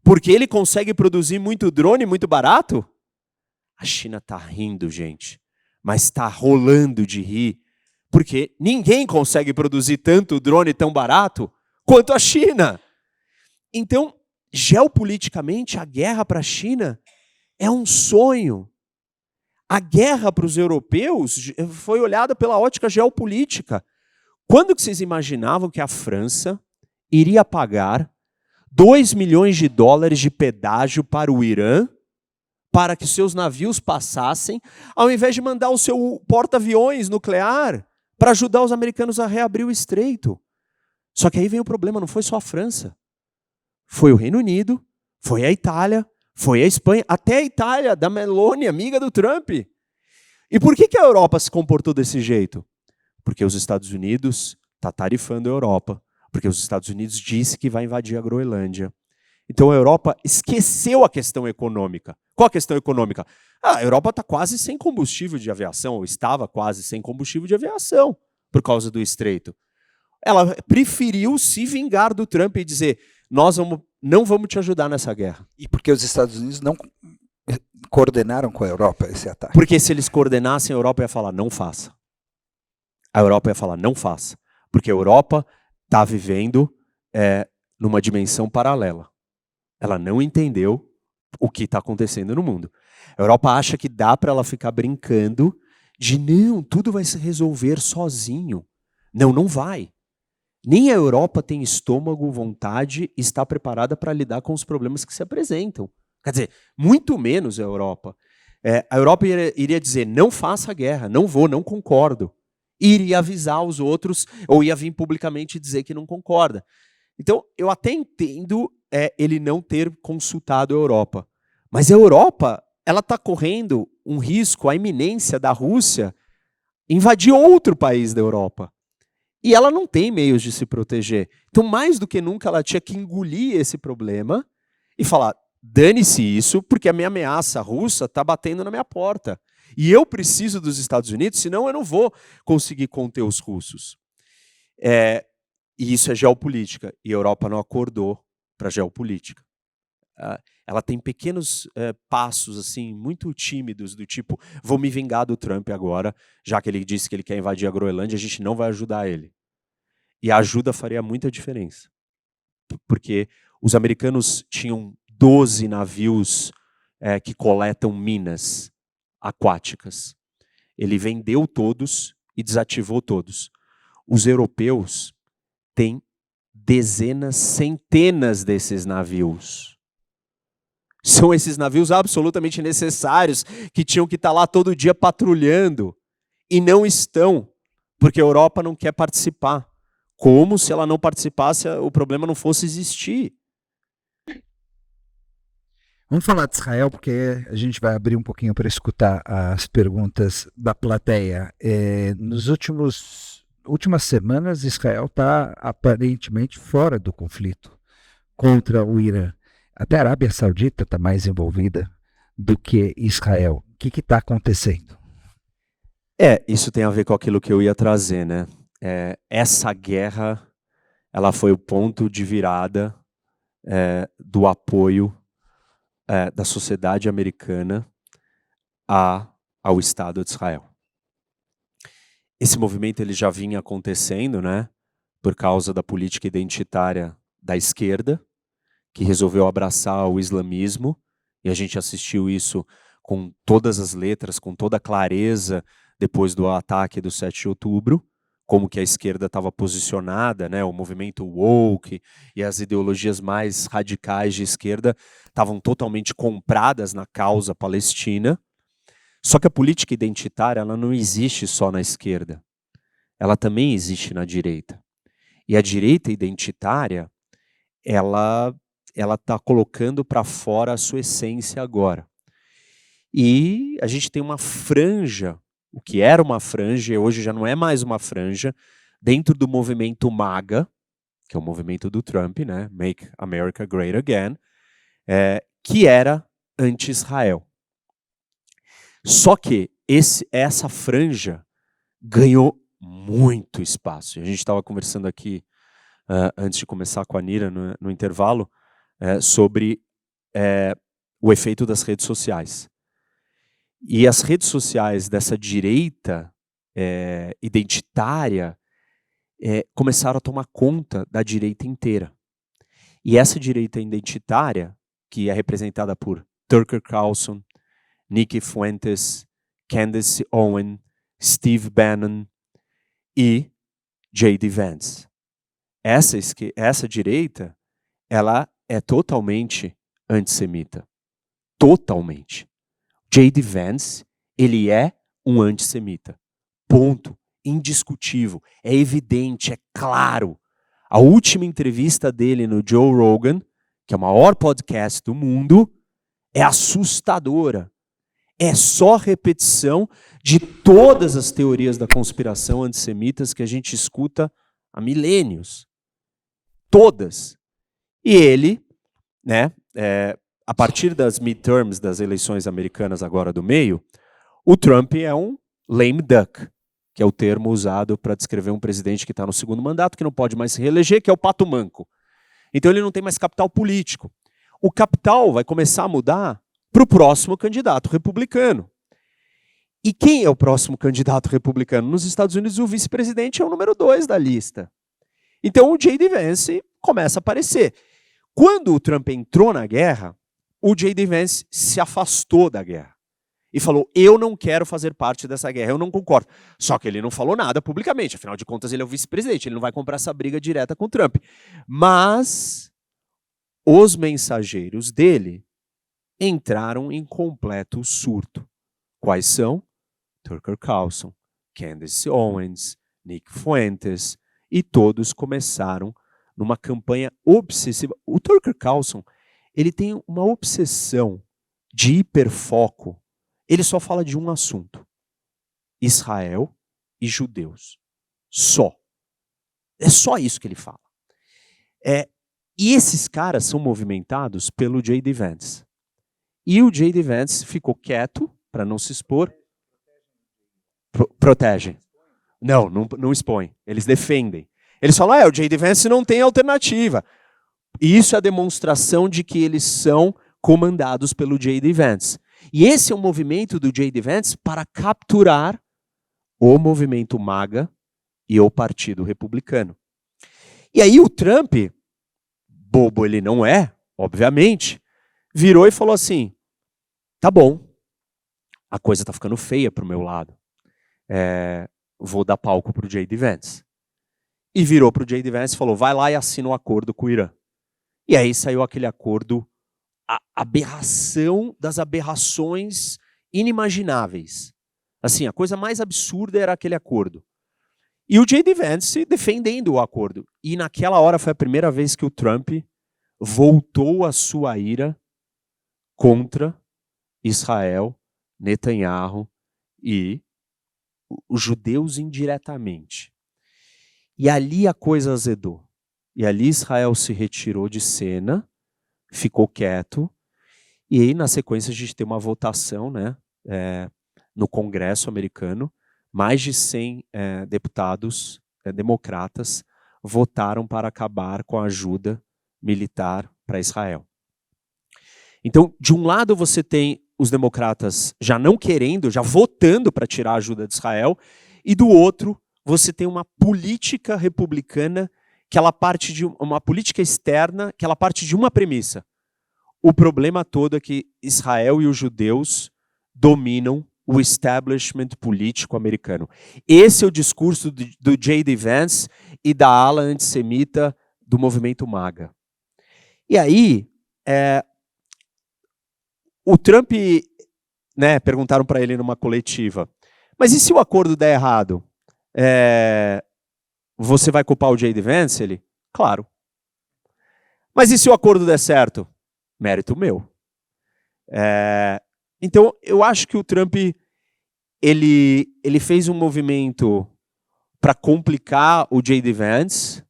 porque ele consegue produzir muito drone muito barato? A China está rindo, gente, mas está rolando de rir, porque ninguém consegue produzir tanto drone tão barato quanto a China. Então, geopoliticamente, a guerra para a China é um sonho. A guerra para os europeus foi olhada pela ótica geopolítica. Quando que vocês imaginavam que a França iria pagar 2 milhões de dólares de pedágio para o Irã para que seus navios passassem, ao invés de mandar o seu porta-aviões nuclear para ajudar os americanos a reabrir o estreito? Só que aí vem o problema, não foi só a França. Foi o Reino Unido, foi a Itália, foi a Espanha, até a Itália, da Meloni, amiga do Trump. E por que a Europa se comportou desse jeito? Porque os Estados Unidos está tarifando a Europa, porque os Estados Unidos disse que vai invadir a Groenlândia. Então a Europa esqueceu a questão econômica. Qual a questão econômica? A Europa está quase sem combustível de aviação, ou estava quase sem combustível de aviação, por causa do estreito. Ela preferiu se vingar do Trump e dizer, nós não vamos te ajudar nessa guerra. E porque os Estados Unidos não coordenaram com a Europa esse ataque? Porque se eles coordenassem, a Europa ia falar, não faça. A Europa ia falar, não faça. Porque a Europa está vivendo numa dimensão paralela. Ela não entendeu o que está acontecendo no mundo. A Europa acha que dá para ela ficar brincando de, não, tudo vai se resolver sozinho. Não, não vai. Nem a Europa tem estômago, vontade e está preparada para lidar com os problemas que se apresentam. Quer dizer, muito menos a Europa. A Europa iria dizer, não faça a guerra, não vou, não concordo. E iria avisar os outros, ou ia vir publicamente dizer que não concorda. Então, eu até entendo ele não ter consultado a Europa. Mas a Europa, ela está correndo um risco, a iminência da Rússia invadir outro país da Europa. E ela não tem meios de se proteger. Então, mais do que nunca, ela tinha que engolir esse problema e falar, dane-se isso, porque a minha ameaça russa está batendo na minha porta. E eu preciso dos Estados Unidos, senão eu não vou conseguir conter os russos. E isso é geopolítica. E a Europa não acordou para a geopolítica. Ela tem pequenos passos assim muito tímidos, do tipo, vou me vingar do Trump agora, já que ele disse que ele quer invadir a Groenlândia, a gente não vai ajudar ele. E a ajuda faria muita diferença. Porque os americanos tinham 12 navios que coletam minas aquáticas. Ele vendeu todos e desativou todos. Os europeus têm dezenas, centenas desses navios. São esses navios absolutamente necessários, que tinham que estar lá todo dia patrulhando, e não estão, porque a Europa não quer participar. Como se ela não participasse, o problema não fosse existir. Vamos falar de Israel, porque a gente vai abrir um pouquinho para escutar as perguntas da plateia. Nos últimas semanas, Israel está aparentemente fora do conflito contra o Irã. Até a Arábia Saudita está mais envolvida do que Israel. O que está acontecendo? Isso tem a ver com aquilo que eu ia trazer, né? Essa guerra, ela foi o ponto de virada do apoio da sociedade americana ao Estado de Israel. Esse movimento ele já vinha acontecendo, né, por causa da política identitária da esquerda, que resolveu abraçar o islamismo, e a gente assistiu isso com todas as letras, com toda a clareza, depois do ataque do 7 de outubro, como que a esquerda estava posicionada, né, o movimento woke e as ideologias mais radicais de esquerda estavam totalmente compradas na causa palestina. Só que a política identitária ela não existe só na esquerda, ela também existe na direita. E a direita identitária, ela está colocando para fora a sua essência agora. E a gente tem uma franja, o que era uma franja, e hoje já não é mais uma franja, dentro do movimento MAGA, que é o movimento do Trump, né? Make America Great Again, que era anti-Israel. Só que essa franja ganhou muito espaço. A gente estava conversando aqui, antes de começar com a Nira, no intervalo, sobre o efeito das redes sociais. E as redes sociais dessa direita identitária começaram a tomar conta da direita inteira. E essa direita identitária, que é representada por Tucker Carlson, Nikki Fuentes, Candace Owen, Steve Bannon e J.D. Vance. Essa direita, ela é totalmente antissemita. Totalmente. J.D. Vance, ele é um antissemita. Ponto. Indiscutível. É evidente, é claro. A última entrevista dele no Joe Rogan, que é o maior podcast do mundo, é assustadora. É só repetição de todas as teorias da conspiração antissemitas que a gente escuta há milênios. Todas. E ele, né, a partir das midterms, das eleições americanas agora do meio, o Trump é um lame duck, que é o termo usado para descrever um presidente que está no segundo mandato, que não pode mais se reeleger, que é o pato manco. Então ele não tem mais capital político. O capital vai começar a mudar para o próximo candidato republicano. E quem é o próximo candidato republicano? Nos Estados Unidos, o vice-presidente é o número 2 da lista. Então o J.D. Vance começa a aparecer. Quando o Trump entrou na guerra, o J.D. Vance se afastou da guerra. E falou, eu não quero fazer parte dessa guerra, eu não concordo. Só que ele não falou nada publicamente, afinal de contas ele é o vice-presidente, ele não vai comprar essa briga direta com o Trump. Mas os mensageiros dele entraram em completo surto. Quais são? Tucker Carlson, Candace Owens, Nick Fuentes, e todos começaram numa campanha obsessiva. O Tucker Carlson, ele tem uma obsessão de hiperfoco. Ele só fala de um assunto: Israel e judeus. Só. É só isso que ele fala. E esses caras são movimentados pelo J.D. Vance. E o J.D. Vance ficou quieto para não se expor. Protegem. Não expõem. Eles defendem. Eles falam, o J.D. Vance não tem alternativa. E isso é a demonstração de que eles são comandados pelo J.D. Vance. E esse é o movimento do J.D. Vance para capturar o movimento MAGA e o Partido Republicano. E aí o Trump, bobo ele não é, obviamente, virou e falou assim, tá bom, a coisa tá ficando feia pro meu lado. Vou dar palco pro J.D. Vance. E virou pro J.D. Vance e falou, vai lá e assina um acordo com o Irã. E aí saiu aquele acordo, a aberração das aberrações inimagináveis. Assim, a coisa mais absurda era aquele acordo. E o J.D. Vance defendendo o acordo. E naquela hora foi a primeira vez que o Trump voltou a sua ira contra Israel, Netanyahu e os judeus indiretamente. E ali a coisa azedou. E ali Israel se retirou de cena, ficou quieto, e aí na sequência a gente tem uma votação, né, no Congresso americano, mais de 100 deputados democratas votaram para acabar com a ajuda militar para Israel. Então, de um lado você tem os democratas já não querendo, já votando para tirar a ajuda de Israel, e do outro você tem uma política republicana que ela parte de uma política externa, que ela parte de uma premissa. O problema todo é que Israel e os judeus dominam o establishment político americano. Esse é o discurso do J.D. Vance e da ala antissemita do movimento MAGA. E aí, o Trump, né, perguntaram para ele numa coletiva, mas e se o acordo der errado? Você vai culpar o J.D. Vance? Ele, claro. Mas e se o acordo der certo? Mérito meu. Então, eu acho que o Trump ele fez um movimento para complicar o J.D. Vance,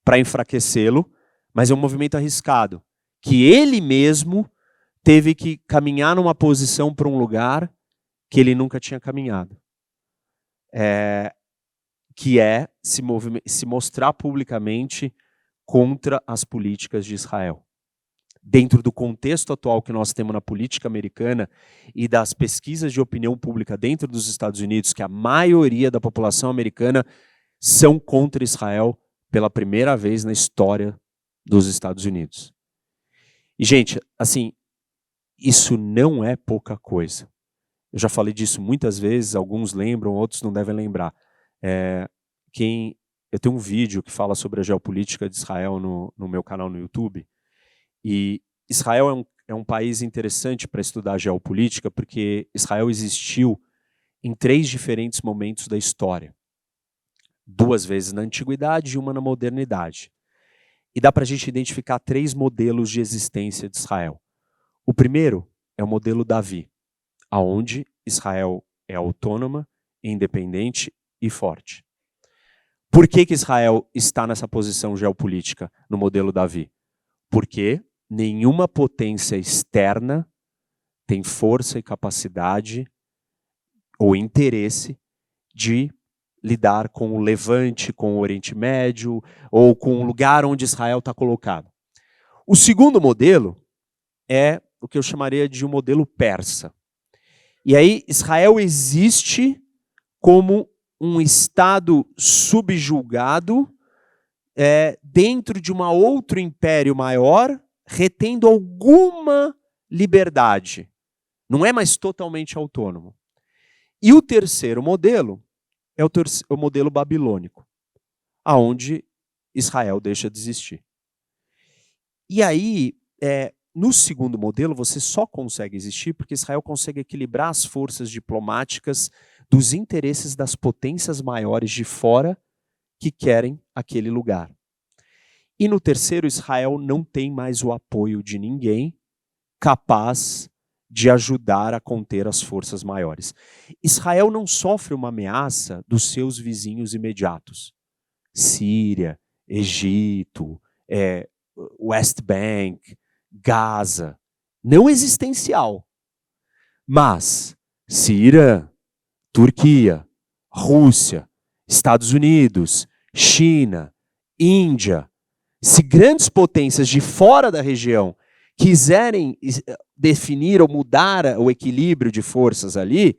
para enfraquecê-lo, mas é um movimento arriscado, que ele mesmo teve que caminhar numa posição para um lugar que ele nunca tinha caminhado. Que é se mostrar publicamente contra as políticas de Israel. Dentro do contexto atual que nós temos na política americana e das pesquisas de opinião pública dentro dos Estados Unidos, que a maioria da população americana são contra Israel pela primeira vez na história dos Estados Unidos. E, gente, assim, isso não é pouca coisa. Eu já falei disso muitas vezes, alguns lembram, outros não devem lembrar. Eu tenho um vídeo que fala sobre a geopolítica de Israel no meu canal no YouTube. E Israel é um país interessante para estudar geopolítica, porque Israel existiu em 3 diferentes momentos da história. 2 vezes na antiguidade e uma na modernidade. E dá para a gente identificar 3 modelos de existência de Israel. O primeiro é o modelo Davi, aonde Israel é autônoma, independente e forte. Por que Israel está nessa posição geopolítica no modelo Davi? Porque nenhuma potência externa tem força e capacidade ou interesse de lidar com o Levante, com o Oriente Médio, ou com o lugar onde Israel está colocado. O segundo modelo é o que eu chamaria de um modelo persa. E aí Israel existe como um estado subjugado dentro de um outro império maior, retendo alguma liberdade. Não é mais totalmente autônomo. E o terceiro modelo é o modelo babilônico, aonde Israel deixa de existir. E aí, no segundo modelo, você só consegue existir porque Israel consegue equilibrar as forças diplomáticas dos interesses das potências maiores de fora que querem aquele lugar. E no terceiro, Israel não tem mais o apoio de ninguém capaz de ajudar a conter as forças maiores. Israel não sofre uma ameaça dos seus vizinhos imediatos. Síria, Egito, West Bank, Gaza. Não existencial. Mas se Irã, Turquia, Rússia, Estados Unidos, China, Índia, se grandes potências de fora da região quiserem definir ou mudar o equilíbrio de forças ali,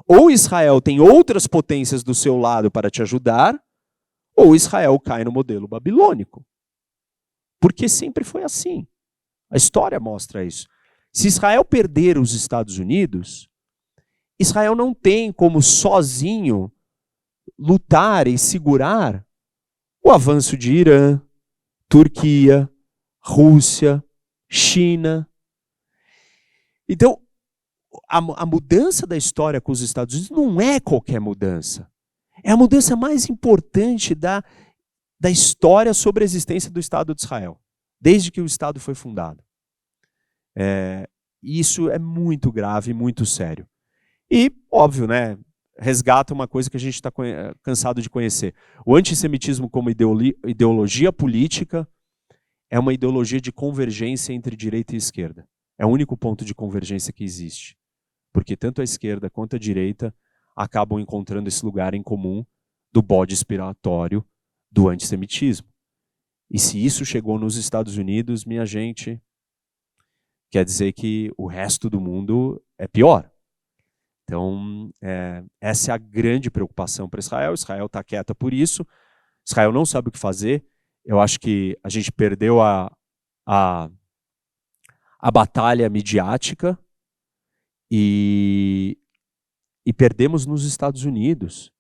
ou Israel tem outras potências do seu lado para te ajudar, ou Israel cai no modelo babilônico. Porque sempre foi assim. A história mostra isso. Se Israel perder os Estados Unidos, Israel não tem como sozinho lutar e segurar o avanço de Irã, Turquia, Rússia, China. Então, a mudança da história com os Estados Unidos não é qualquer mudança. É a mudança mais importante da história sobre a existência do Estado de Israel, desde que o Estado foi fundado. Isso é muito grave, muito sério. E, óbvio, né, resgata uma coisa que a gente está cansado de conhecer. O antissemitismo como ideologia política é uma ideologia de convergência entre direita e esquerda. É o único ponto de convergência que existe. Porque tanto a esquerda quanto a direita acabam encontrando esse lugar em comum do bode expiatório do antissemitismo. E se isso chegou nos Estados Unidos, minha gente, quer dizer que o resto do mundo é pior. Então, essa é a grande preocupação para Israel. Israel está quieta por isso. Israel não sabe o que fazer. Eu acho que a gente perdeu a batalha midiática e perdemos nos Estados Unidos.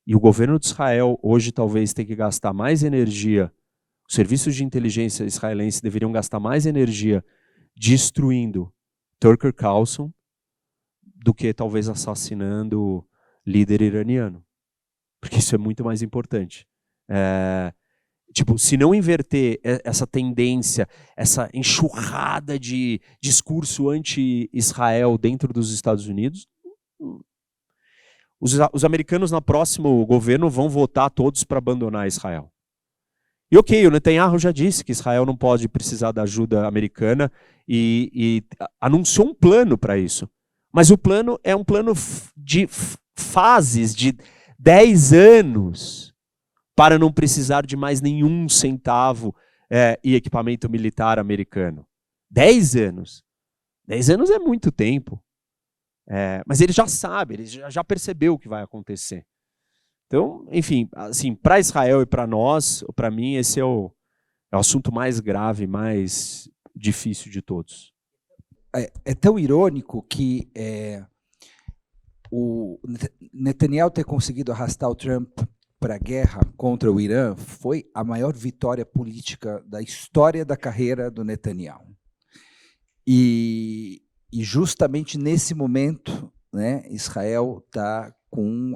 E o governo de Israel hoje talvez tenha que gastar mais energia, os serviços de inteligência israelenses deveriam gastar mais energia destruindo Tucker Carlson do que talvez assassinando líder iraniano. Porque isso é muito mais importante. Se não inverter essa tendência, essa enxurrada de discurso anti-Israel dentro dos Estados Unidos, os americanos no próximo governo vão votar todos para abandonar Israel. E ok, o Netanyahu já disse que Israel não pode precisar da ajuda americana e anunciou um plano para isso. Mas o plano é um plano de fases de 10 anos para não precisar de mais nenhum centavo e equipamento militar americano. 10 anos. 10 anos é muito tempo. Mas ele já sabe, ele já percebeu o que vai acontecer. Então, enfim, assim, para Israel e para nós, para mim, esse é o assunto mais grave, mais difícil de todos. É tão irônico que o Netanyahu ter conseguido arrastar o Trump para a guerra contra o Irã foi a maior vitória política da história da carreira do Netanyahu. E justamente nesse momento, né, Israel está com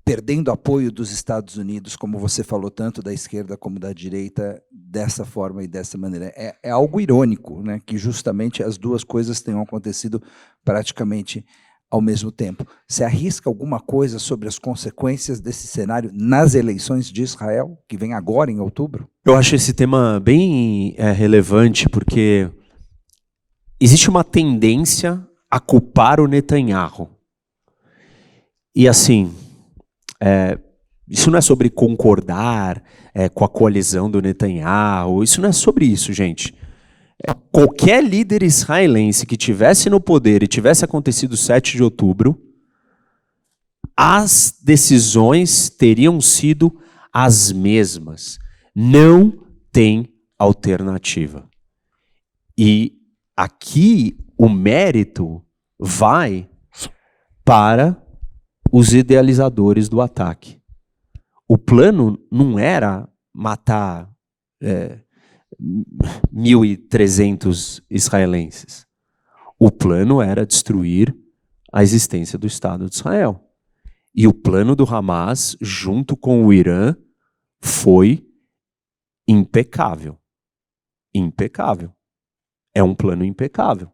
perdendo apoio dos Estados Unidos, como você falou, tanto da esquerda como da direita, dessa forma e dessa maneira. É algo irônico, né, que justamente as duas coisas tenham acontecido praticamente ao mesmo tempo. Você arrisca alguma coisa sobre as consequências desse cenário nas eleições de Israel, que vem agora em outubro? Eu acho esse tema bem relevante, porque existe uma tendência a culpar o Netanyahu. E assim, isso não é sobre concordar com a coalizão do Netanyahu, isso não é sobre isso, gente. Qualquer líder israelense que tivesse no poder e tivesse acontecido o 7 de outubro, as decisões teriam sido as mesmas. Não tem alternativa. E aqui o mérito vai para os idealizadores do ataque. O plano não era matar 1.300 israelenses. O plano era destruir a existência do Estado de Israel. E o plano do Hamas, junto com o Irã, foi impecável. Impecável. É um plano impecável.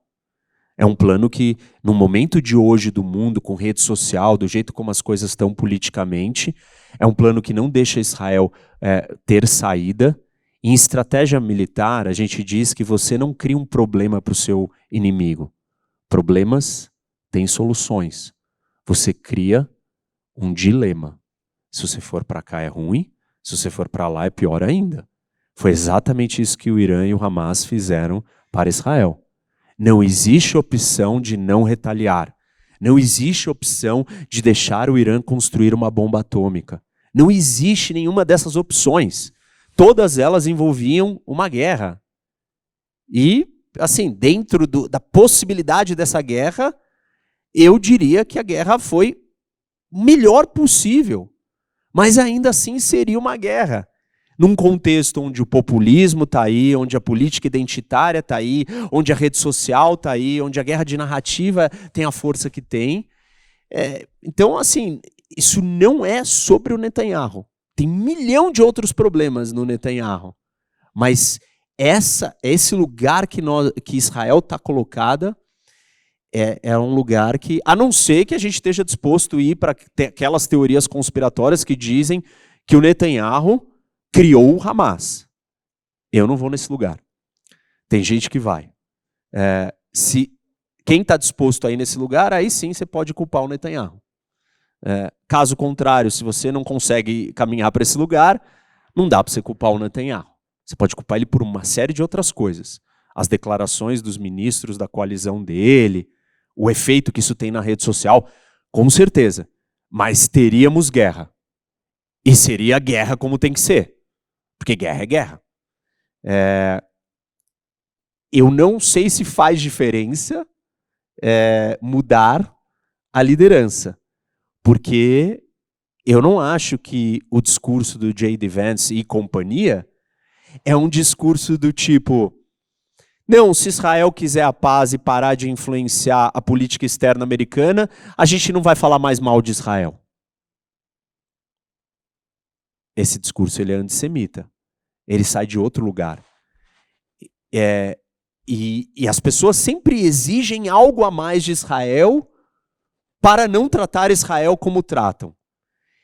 É um plano que, no momento de hoje do mundo, com rede social, do jeito como as coisas estão politicamente, é um plano que não deixa Israel ter saída. Em estratégia militar, a gente diz que você não cria um problema para o seu inimigo. Problemas têm soluções. Você cria um dilema. Se você for para cá é ruim, se você for para lá é pior ainda. Foi exatamente isso que o Irã e o Hamas fizeram para Israel. Não existe opção de não retaliar. Não existe opção de deixar o Irã construir uma bomba atômica. Não existe nenhuma dessas opções. Todas elas envolviam uma guerra. E, assim, dentro da possibilidade dessa guerra, eu diria que a guerra foi o melhor possível. Mas ainda assim seria uma guerra. Num contexto onde o populismo está aí, onde a política identitária está aí, onde a rede social está aí, onde a guerra de narrativa tem a força que tem. Então, assim, isso não é sobre o Netanyahu. Tem 1 milhão de outros problemas no Netanyahu. Mas esse lugar que Israel está colocada é um lugar que, a não ser que a gente esteja disposto a ir para aquelas teorias conspiratórias que dizem que o Netanyahu criou o Hamas. Eu não vou nesse lugar. Tem gente que vai. Quem está disposto a ir nesse lugar, aí sim você pode culpar o Netanyahu. Caso contrário, se você não consegue caminhar para esse lugar, não dá para você culpar o Netanyahu. Você pode culpar ele por uma série de outras coisas. As declarações dos ministros da coalizão dele, o efeito que isso tem na rede social, com certeza. Mas teríamos guerra. E seria guerra como tem que ser. Porque guerra é guerra. Eu não sei se faz diferença mudar a liderança. Porque eu não acho que o discurso do J.D. Vance e companhia é um discurso do tipo: não, se Israel quiser a paz e parar de influenciar a política externa americana, a gente não vai falar mais mal de Israel. Esse discurso ele é antissemita. Ele sai de outro lugar. E as pessoas sempre exigem algo a mais de Israel para não tratar Israel como tratam.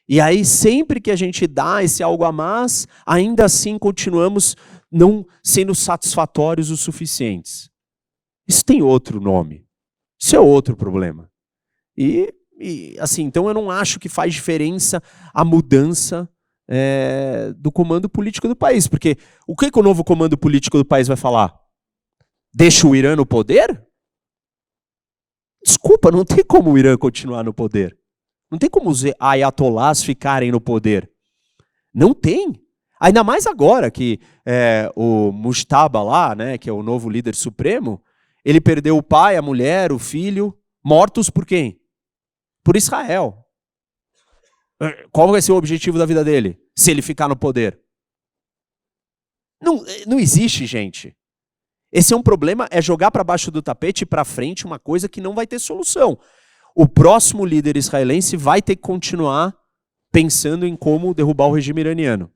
E aí, sempre que a gente dá esse algo a mais, ainda assim continuamos não sendo satisfatórios o suficientes. Isso tem outro nome. Isso é outro problema. E assim, então eu não acho que faz diferença a mudança do comando político do país. Porque o que o novo comando político do país vai falar? Deixa o Irã no poder? Desculpa, não tem como o Irã continuar no poder. Não tem como os ayatollahs ficarem no poder. Não tem. Ainda mais agora que o Mujtaba lá, né, que é o novo líder supremo, ele perdeu o pai, a mulher, o filho, mortos por quem? Por Israel. Qual vai ser o objetivo da vida dele, se ele ficar no poder? Não existe, gente. Esse é um problema, é jogar para baixo do tapete e para frente uma coisa que não vai ter solução. O próximo líder israelense vai ter que continuar pensando em como derrubar o regime iraniano.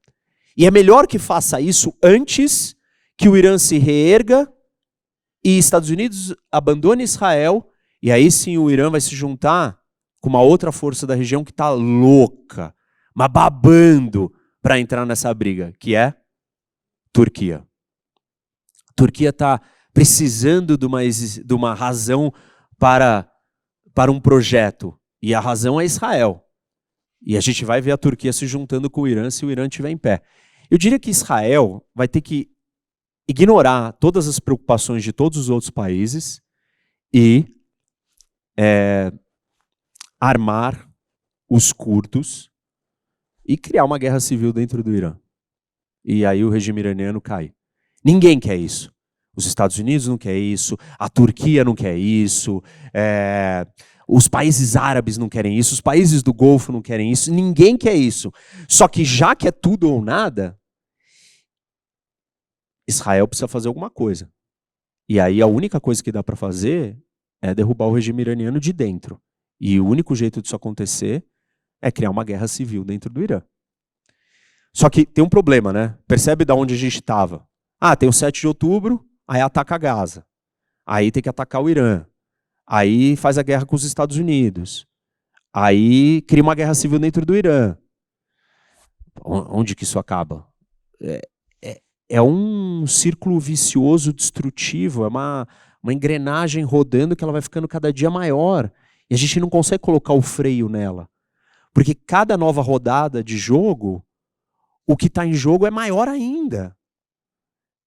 E é melhor que faça isso antes que o Irã se reerga e Estados Unidos abandone Israel, e aí sim o Irã vai se juntar com uma outra força da região que está louca, mas babando para entrar nessa briga, que é Turquia. A Turquia está precisando de uma razão para um projeto, e a razão é Israel. E a gente vai ver a Turquia se juntando com o Irã se o Irã estiver em pé. Eu diria que Israel vai ter que ignorar todas as preocupações de todos os outros países e armar os curdos e criar uma guerra civil dentro do Irã. E aí o regime iraniano cai. Ninguém quer isso. Os Estados Unidos não querem isso, a Turquia não quer isso, os países árabes não querem isso, os países do Golfo não querem isso, ninguém quer isso. Só que já que é tudo ou nada, Israel precisa fazer alguma coisa. E aí a única coisa que dá para fazer é derrubar o regime iraniano de dentro. E o único jeito disso acontecer é criar uma guerra civil dentro do Irã. Só que tem um problema, né? Percebe de onde a gente estava? Tem o 7 de outubro, aí ataca Gaza. Aí tem que atacar o Irã. Aí faz a guerra com os Estados Unidos. Aí cria uma guerra civil dentro do Irã. Onde que isso acaba? É um círculo vicioso, destrutivo, é uma engrenagem rodando que ela vai ficando cada dia maior. E a gente não consegue colocar o freio nela. Porque cada nova rodada de jogo, o que está em jogo é maior ainda.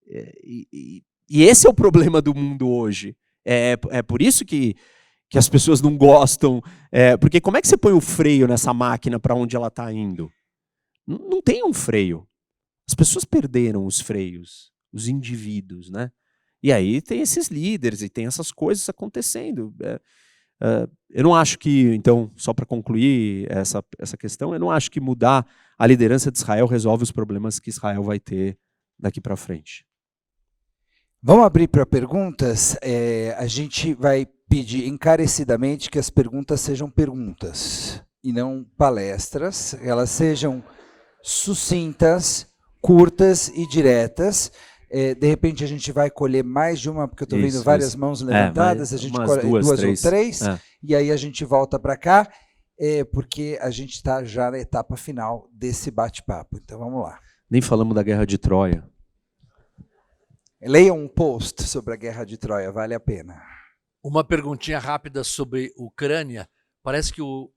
E esse é o problema do mundo hoje. É por isso que as pessoas não gostam. Porque como é que você põe o freio nessa máquina para onde ela está indo? Não tem um freio. As pessoas perderam os freios, os indivíduos, né? E aí tem esses líderes e tem essas coisas acontecendo. Eu não acho que, então, só para concluir essa questão, eu não acho que mudar a liderança de Israel resolve os problemas que Israel vai ter daqui para frente. Vamos abrir para perguntas? A gente vai pedir encarecidamente que as perguntas sejam perguntas e não palestras. Elas sejam sucintas, curtas e diretas. De repente a gente vai colher mais de uma, porque eu estou vendo várias mãos levantadas, a gente colhe duas ou três, e aí a gente volta para cá, porque a gente está já na etapa final desse bate-papo. Então vamos lá. Nem falamos da Guerra de Troia. Leiam um post sobre a Guerra de Troia, vale a pena. Uma perguntinha rápida sobre Ucrânia. Parece que o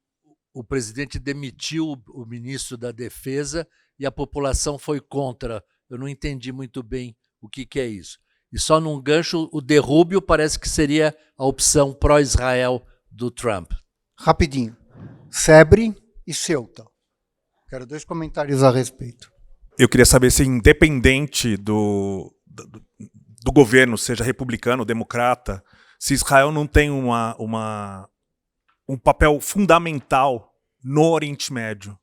presidente demitiu o ministro da Defesa e a população foi contra. Eu não entendi muito bem o que é isso. E só num gancho, o derrúbio parece que seria a opção pró-Israel do Trump. Rapidinho. Sebre e Ceuta. Quero 2 comentários a respeito. Eu queria saber se, independente do governo, seja republicano ou democrata, se Israel não tem um papel fundamental no Oriente Médio,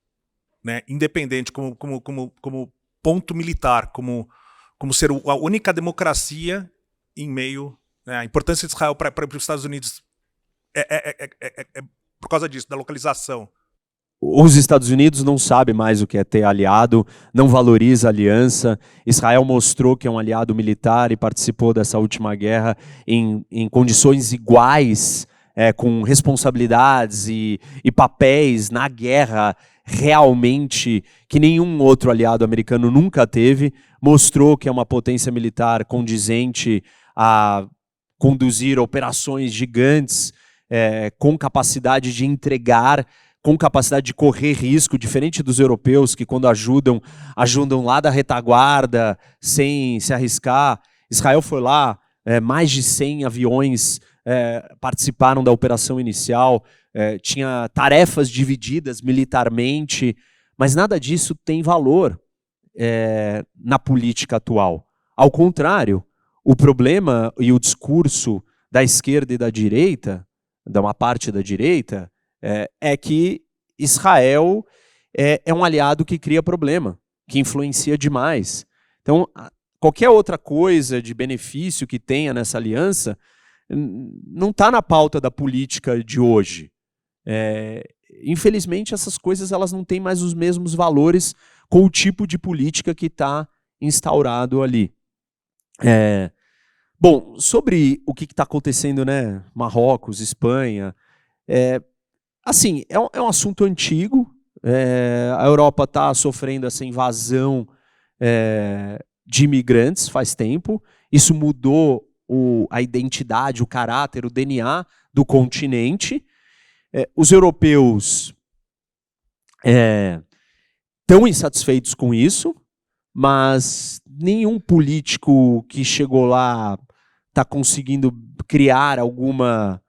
né? Independente, como ponto militar, como ser a única democracia em meio, né? A importância de Israel para os Estados Unidos é por causa disso, da localização. Os Estados Unidos não sabem mais o que é ter aliado, não valoriza a aliança. Israel mostrou que é um aliado militar e participou dessa última guerra em condições iguais, com responsabilidades e papéis na guerra realmente que nenhum outro aliado americano nunca teve. Mostrou que é uma potência militar condizente a conduzir operações gigantes, com capacidade de entregar, com capacidade de correr risco, diferente dos europeus que quando ajudam lá da retaguarda, sem se arriscar. Israel foi lá, mais de 100 aviões participaram da operação inicial, tinha tarefas divididas militarmente, mas nada disso tem valor na política atual. Ao contrário, o problema e o discurso da esquerda e da direita, de uma parte da direita, é que Israel é um aliado que cria problema, que influencia demais. Então, qualquer outra coisa de benefício que tenha nessa aliança não está na pauta da política de hoje. infelizmente, essas coisas elas não têm mais os mesmos valores com o tipo de política que está instaurado ali. Bom, sobre o que está acontecendo, né? Marrocos, Espanha, assim, é um assunto antigo. A Europa está sofrendo essa invasão de imigrantes faz tempo. Isso mudou a identidade, o caráter, o DNA do continente. Os europeus estão insatisfeitos com isso, mas nenhum político que chegou lá está conseguindo criar alguma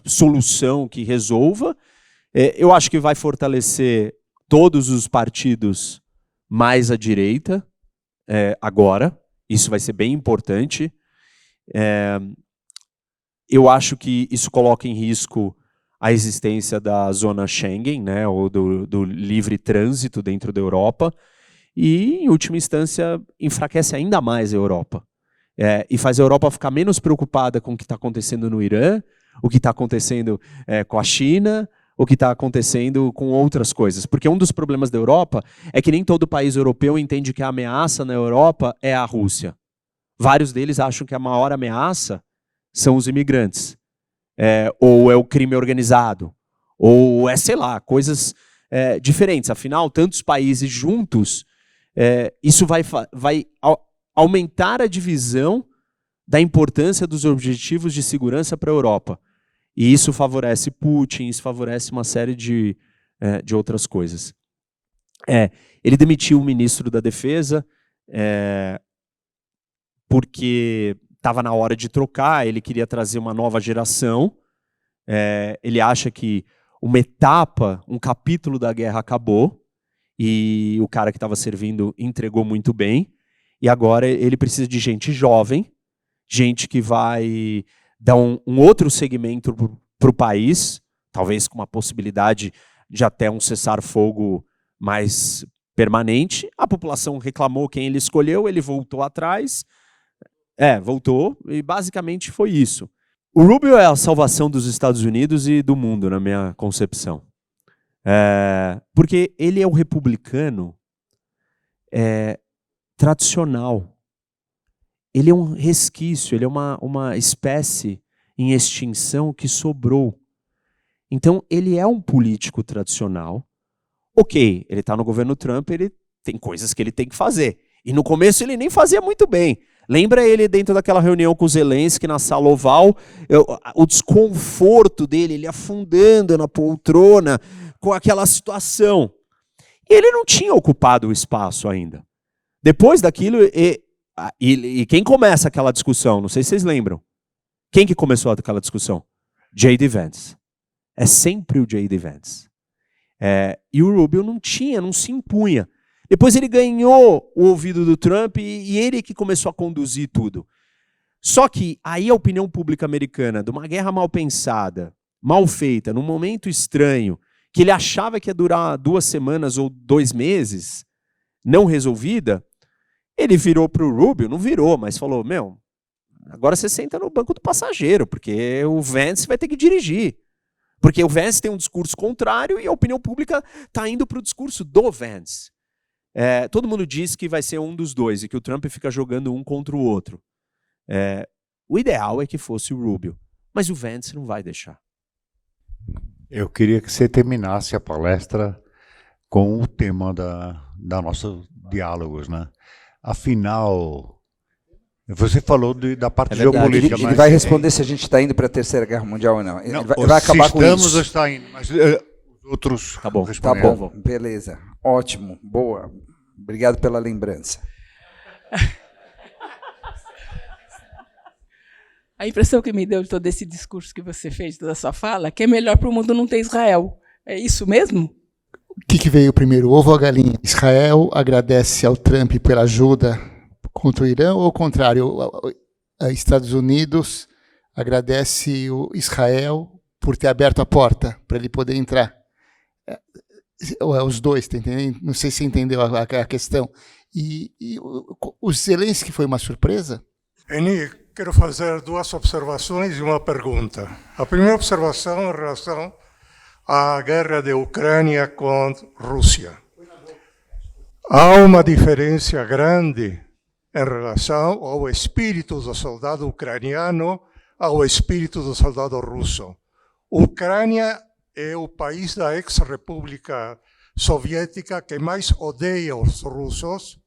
solução que resolva. Eu acho que vai fortalecer todos os partidos mais à direita agora. Isso vai ser bem importante. Eu acho que isso coloca em risco a existência da zona Schengen, né, ou do livre trânsito dentro da Europa, e, em última instância, enfraquece ainda mais a Europa. E faz a Europa ficar menos preocupada com o que está acontecendo no Irã, o que está acontecendo com a China, o que está acontecendo com outras coisas. Porque um dos problemas da Europa é que nem todo país europeu entende que a ameaça na Europa é a Rússia. Vários deles acham que a maior ameaça são os imigrantes. Ou é o crime organizado. Ou sei lá, coisas diferentes. Afinal, tantos países juntos, isso vai aumentar a divisão da importância dos objetivos de segurança para a Europa. E isso favorece Putin, isso favorece uma série de outras coisas. Ele demitiu o ministro da Defesa porque estava na hora de trocar, ele queria trazer uma nova geração. Ele acha que uma etapa, um capítulo da guerra acabou, e o cara que estava servindo entregou muito bem, e agora ele precisa de gente jovem, gente que vai dar um outro segmento para o país, talvez com uma possibilidade de até um cessar-fogo mais permanente. A população reclamou quem ele escolheu, ele voltou atrás, voltou, e basicamente foi isso. O Rubio é a salvação dos Estados Unidos e do mundo, na minha concepção. Porque ele é um republicano tradicional. Ele é um resquício, ele é uma espécie em extinção que sobrou. Então, ele é um político tradicional. Ok, ele está no governo Trump, ele tem coisas que ele tem que fazer. E no começo ele nem fazia muito bem. Lembra ele dentro daquela reunião com o Zelensky na sala oval, o desconforto dele, ele afundando na poltrona com aquela situação. E ele não tinha ocupado o espaço ainda. Depois daquilo, e quem começa aquela discussão? Não sei se vocês lembram. Quem que começou aquela discussão? J.D. Vance. É sempre o J.D. Vance. E o Rubio não se impunha. Depois ele ganhou o ouvido do Trump e ele que começou a conduzir tudo. Só que aí a opinião pública americana, de uma guerra mal pensada, mal feita, num momento estranho, que ele achava que ia durar 2 semanas ou 2 meses, não resolvida, ele virou para o Rubio, não virou, mas falou, agora você senta no banco do passageiro, porque o Vance vai ter que dirigir. Porque o Vance tem um discurso contrário e a opinião pública está indo para o discurso do Vance. Todo mundo diz que vai ser um dos dois e que o Trump fica jogando um contra o outro. O ideal é que fosse o Rubio, mas o Vance não vai deixar. Eu queria que você terminasse a palestra com o tema da nossa diálogos, né? Afinal, você falou da parte geopolítica. Ele vai responder se a gente está indo para a Terceira Guerra Mundial ou não. Ele não, vai acabar com isso. Estamos ou está indo, mas os outros tá bom, beleza, ótimo, boa. Obrigado pela lembrança. A impressão que me deu de todo esse discurso que você fez, toda a sua fala, que é melhor para o mundo não ter Israel. É isso mesmo? O que veio primeiro, o ovo ou a galinha? Israel agradece ao Trump pela ajuda contra o Irã ou ao contrário? Estados Unidos agradece o Israel por ter aberto a porta para ele poder entrar. Os dois, tá entendendo? Não sei se você entendeu a questão. E o Zelensky foi uma surpresa? Eni, quero fazer 2 observações e uma pergunta. A primeira observação em relação a guerra da Ucrânia com Rússia. Há uma diferença grande em relação ao espírito do soldado ucraniano ao espírito do soldado russo. Ucrânia é o país da ex-república soviética que mais odeia os russos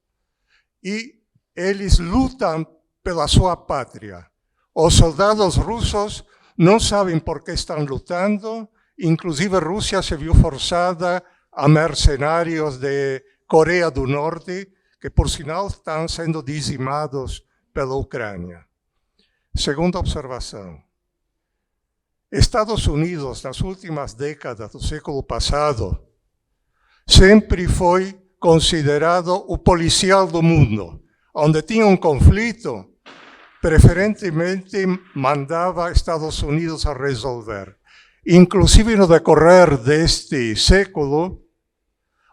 e eles lutam pela sua pátria. Os soldados russos não sabem por que estão lutando, inclusive a Rússia se viu forçada a mercenários de Coreia do Norte, que por sinal estão sendo dizimados pela Ucrânia. Segunda observação. Estados Unidos, nas últimas décadas do século passado, sempre foi considerado o policial do mundo. Onde tinha um conflito, preferentemente mandava Estados Unidos a resolver. Inclusive no decorrer deste século,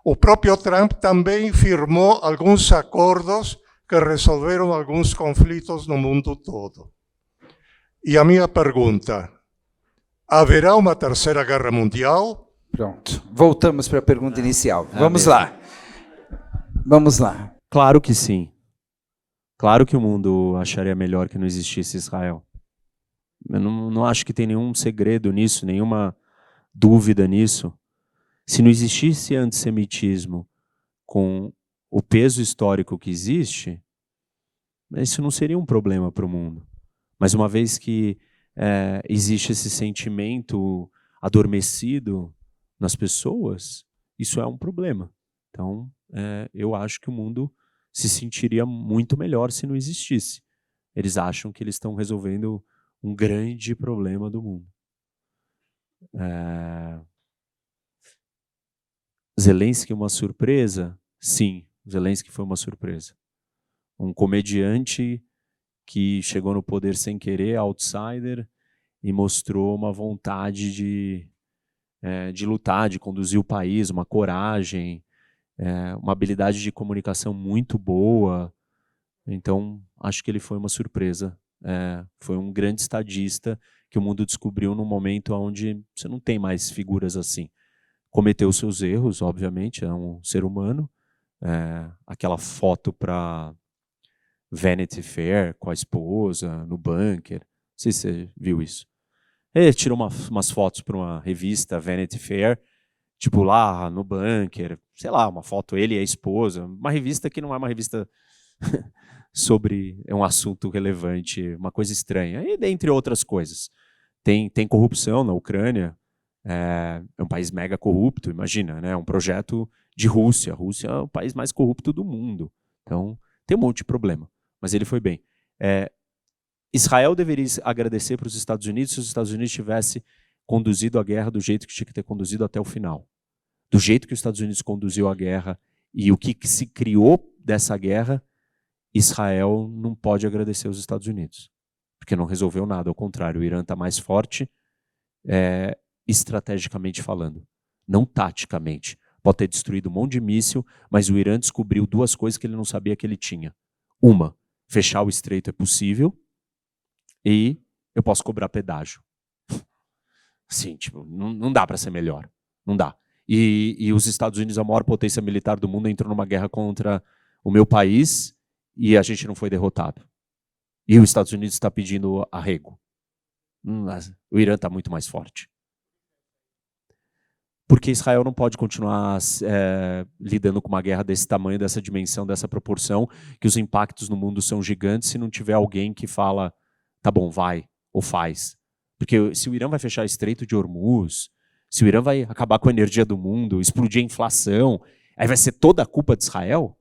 o próprio Trump também firmou alguns acordos que resolveram alguns conflitos no mundo todo. E a minha pergunta, haverá uma terceira guerra mundial? Pronto, voltamos para a pergunta inicial. Vamos lá. Vamos lá. Claro que sim. Claro que o mundo acharia melhor que não existisse Israel. Eu não acho que tem nenhum segredo nisso, nenhuma dúvida nisso. Se não existisse antissemitismo com o peso histórico que existe, isso não seria um problema para o mundo. Mas uma vez que existe esse sentimento adormecido nas pessoas, isso é um problema. Então, eu acho que o mundo se sentiria muito melhor se não existisse. Eles acham que eles estão resolvendo um grande problema do mundo. Zelensky uma surpresa? Sim, Zelensky foi uma surpresa. Um comediante que chegou no poder sem querer, outsider, e mostrou uma vontade de lutar, de conduzir o país, uma coragem, uma habilidade de comunicação muito boa. Então, acho que ele foi uma surpresa. Foi um grande estadista que o mundo descobriu num momento onde você não tem mais figuras assim. Cometeu seus erros, obviamente, é um ser humano. Aquela foto para Vanity Fair com a esposa, no bunker. Não sei se você viu isso. Ele tirou umas fotos para uma revista, Vanity Fair, tipo lá no bunker, sei lá, uma foto, ele e a esposa. Uma revista que não é uma revista sobre um assunto relevante, uma coisa estranha. E dentre outras coisas. Tem corrupção na Ucrânia, é um país mega corrupto, imagina, né? Um projeto de Rússia. A Rússia é o país mais corrupto do mundo. Então, tem um monte de problema. Mas ele foi bem. Israel deveria agradecer para os Estados Unidos se os Estados Unidos tivessem conduzido a guerra do jeito que tinha que ter conduzido até o final. Do jeito que os Estados Unidos conduziu a guerra e o que se criou dessa guerra, Israel não pode agradecer os Estados Unidos. Porque não resolveu nada. Ao contrário, o Irã está mais forte, estrategicamente falando. Não taticamente. Pode ter destruído um monte de míssil, mas o Irã descobriu duas coisas que ele não sabia que ele tinha. Uma, fechar o estreito é possível e eu posso cobrar pedágio. Sim, tipo, não dá para ser melhor. Não dá. E os Estados Unidos, a maior potência militar do mundo, entrou numa guerra contra o meu país e a gente não foi derrotado. E os Estados Unidos está pedindo arrego. O Irã está muito mais forte. Porque Israel não pode continuar lidando com uma guerra desse tamanho, dessa dimensão, dessa proporção, que os impactos no mundo são gigantes se não tiver alguém que fala, tá bom, vai, ou faz. Porque se o Irã vai fechar o Estreito de Hormuz, se o Irã vai acabar com a energia do mundo, explodir a inflação, aí vai ser toda a culpa de Israel?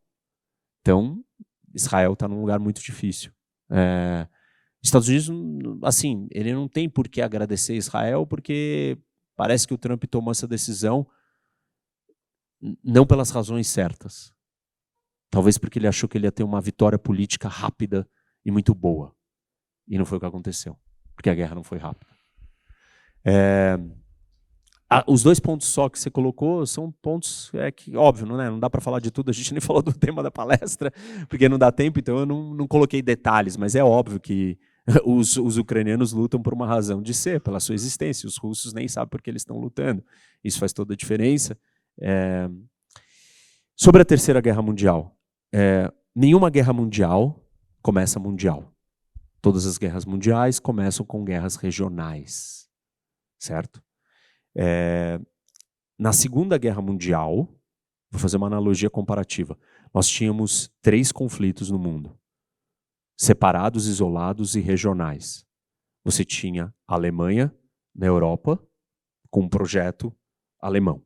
Então, Israel está num lugar muito difícil. Estados Unidos, assim, ele não tem por que agradecer Israel, porque parece que o Trump tomou essa decisão não pelas razões certas. Talvez porque ele achou que ele ia ter uma vitória política rápida e muito boa. E não foi o que aconteceu, porque a guerra não foi rápida. Os dois pontos só que você colocou são pontos que, óbvio, não dá para falar de tudo, a gente nem falou do tema da palestra, porque não dá tempo, então eu não coloquei detalhes, mas é óbvio que os ucranianos lutam por uma razão de ser, pela sua existência, os russos nem sabem por que eles estão lutando. isso faz toda a diferença. Sobre a Terceira Guerra Mundial, nenhuma guerra mundial começa mundial. Todas as guerras mundiais começam com guerras regionais, certo? Na Segunda Guerra Mundial, vou fazer uma analogia comparativa, nós tínhamos 3 conflitos no mundo, separados, isolados e regionais. Você tinha a Alemanha na Europa, com um projeto alemão.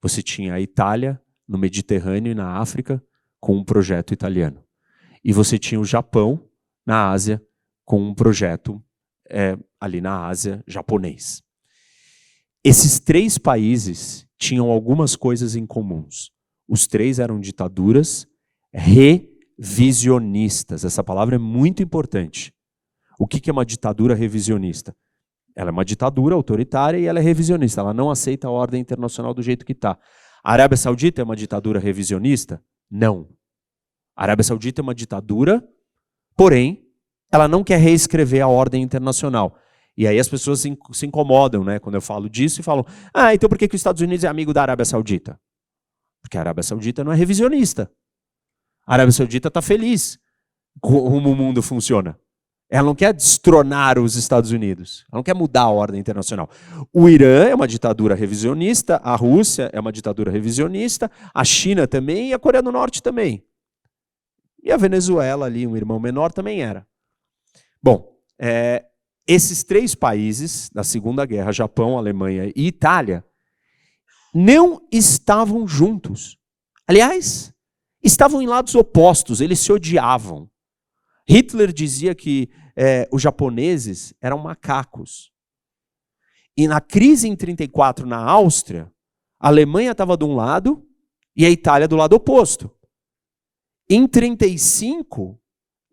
Você tinha a Itália no Mediterrâneo e na África, com um projeto italiano. E você tinha o Japão na Ásia, com um projeto ali na Ásia japonês. Esses 3 países tinham algumas coisas em comuns. Os 3 eram ditaduras revisionistas. Essa palavra é muito importante. O que é uma ditadura revisionista? Ela é uma ditadura autoritária e ela é revisionista. Ela não aceita a ordem internacional do jeito que está. A Arábia Saudita é uma ditadura revisionista? Não. A Arábia Saudita é uma ditadura, porém, ela não quer reescrever a ordem internacional. E aí as pessoas se incomodam, né, quando eu falo disso e falam, então por que os Estados Unidos é amigo da Arábia Saudita? Porque a Arábia Saudita não é revisionista. A Arábia Saudita está feliz como o mundo funciona. Ela não quer destronar os Estados Unidos. Ela não quer mudar a ordem internacional. O Irã é uma ditadura revisionista, a Rússia é uma ditadura revisionista, a China também e a Coreia do Norte também. E a Venezuela ali, um irmão menor, também era. Bom, esses 3 países, da Segunda Guerra, Japão, Alemanha e Itália, não estavam juntos. Aliás, estavam em lados opostos, eles se odiavam. Hitler dizia que os japoneses eram macacos. E na crise em 1934, na Áustria, a Alemanha estava de um lado e a Itália do lado oposto. Em 1935,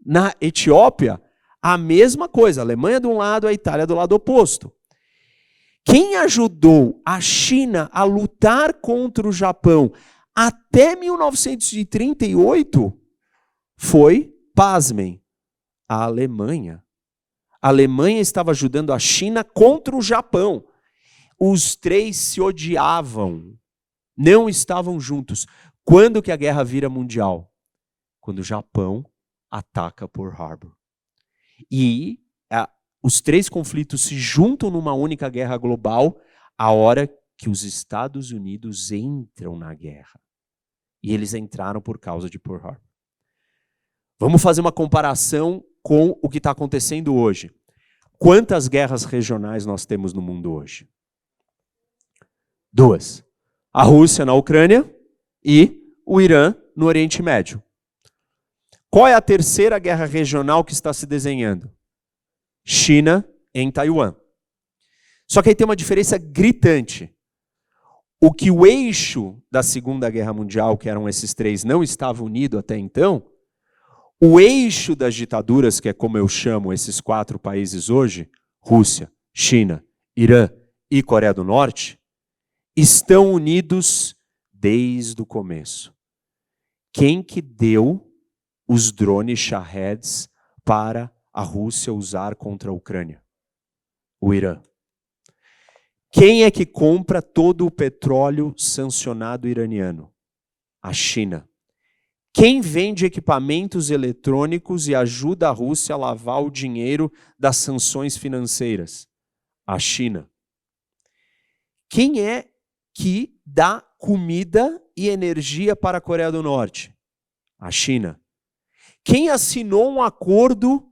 na Etiópia, a mesma coisa, a Alemanha de um lado, a Itália do lado oposto. Quem ajudou a China a lutar contra o Japão até 1938 foi, pasmem, a Alemanha. A Alemanha estava ajudando a China contra o Japão. Os 3 se odiavam, não estavam juntos. Quando que a guerra vira mundial? Quando o Japão ataca Pearl Harbor. E os 3 conflitos se juntam numa única guerra global a hora que os Estados Unidos entram na guerra. E eles entraram por causa de Pearl Harbor. Vamos fazer uma comparação com o que está acontecendo hoje. Quantas guerras regionais nós temos no mundo hoje? 2. A Rússia na Ucrânia e o Irã no Oriente Médio. Qual é a terceira guerra regional que está se desenhando? China em Taiwan. Só que aí tem uma diferença gritante. O que o eixo da Segunda Guerra Mundial, que eram esses 3, não estava unido até então, o eixo das ditaduras, que é como eu chamo esses 4 países hoje, Rússia, China, Irã e Coreia do Norte, estão unidos desde o começo. Quem que deu os drones Shaheds para a Rússia usar contra a Ucrânia? O Irã. Quem é que compra todo o petróleo sancionado iraniano? A China. Quem vende equipamentos eletrônicos e ajuda a Rússia a lavar o dinheiro das sanções financeiras? A China. Quem é que dá comida e energia para a Coreia do Norte? A China. Quem assinou um acordo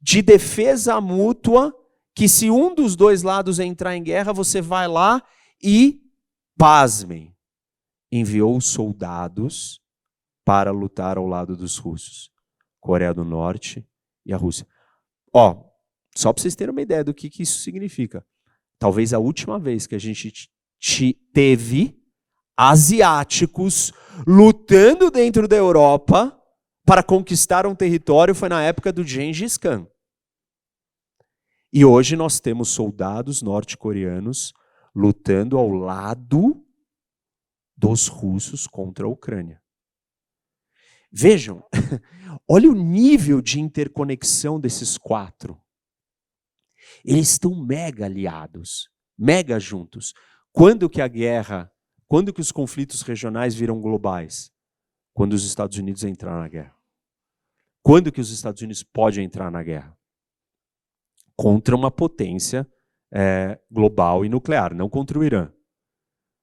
de defesa mútua que se um dos 2 lados entrar em guerra, você vai lá e, pasmem, enviou soldados para lutar ao lado dos russos? Coreia do Norte e a Rússia. Só para vocês terem uma ideia do que isso significa. Talvez a última vez que a gente teve asiáticos lutando dentro da Europa para conquistar um território foi na época do Gengis Khan. E hoje nós temos soldados norte-coreanos lutando ao lado dos russos contra a Ucrânia. Vejam, olha o nível de interconexão desses 4. Eles estão mega aliados, mega juntos. Quando que os conflitos regionais viram globais? Quando os Estados Unidos entraram na guerra. Quando que os Estados Unidos podem entrar na guerra? Contra uma potência global e nuclear, não contra o Irã.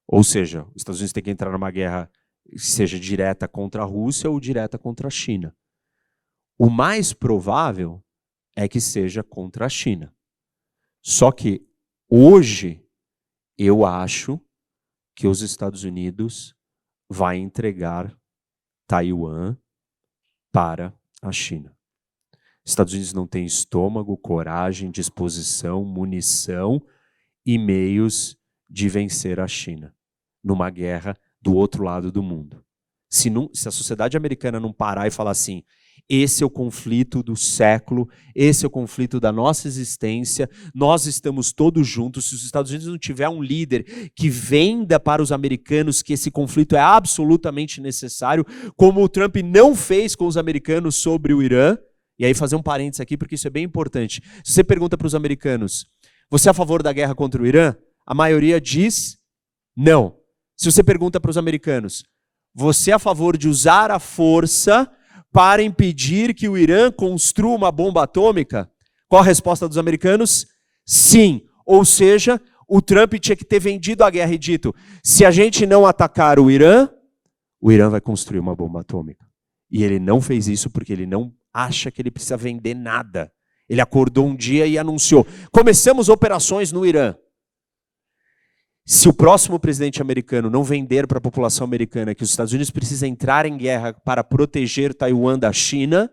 Ou seja, os Estados Unidos têm que entrar numa guerra que seja direta contra a Rússia ou direta contra a China. O mais provável é que seja contra a China. Só que hoje eu acho que os Estados Unidos vai entregar Taiwan para a China. Os Estados Unidos não têm estômago, coragem, disposição, munição e meios de vencer a China numa guerra do outro lado do mundo. Se a sociedade americana não parar e falar assim, esse é o conflito do século, esse é o conflito da nossa existência, nós estamos todos juntos, se os Estados Unidos não tiver um líder que venda para os americanos que esse conflito é absolutamente necessário, como o Trump não fez com os americanos sobre o Irã, e aí fazer um parênteses aqui porque isso é bem importante. Se você pergunta para os americanos, você é a favor da guerra contra o Irã? A maioria diz não. Se você pergunta para os americanos, você é a favor de usar a força para impedir que o Irã construa uma bomba atômica? Qual a resposta dos americanos? Sim. Ou seja, o Trump tinha que ter vendido a guerra e dito, se a gente não atacar o Irã vai construir uma bomba atômica. E ele não fez isso porque ele não acha que ele precisa vender nada. Ele acordou um dia e anunciou, começamos operações no Irã. Se o próximo presidente americano não vender para a população americana que os Estados Unidos precisam entrar em guerra para proteger Taiwan da China,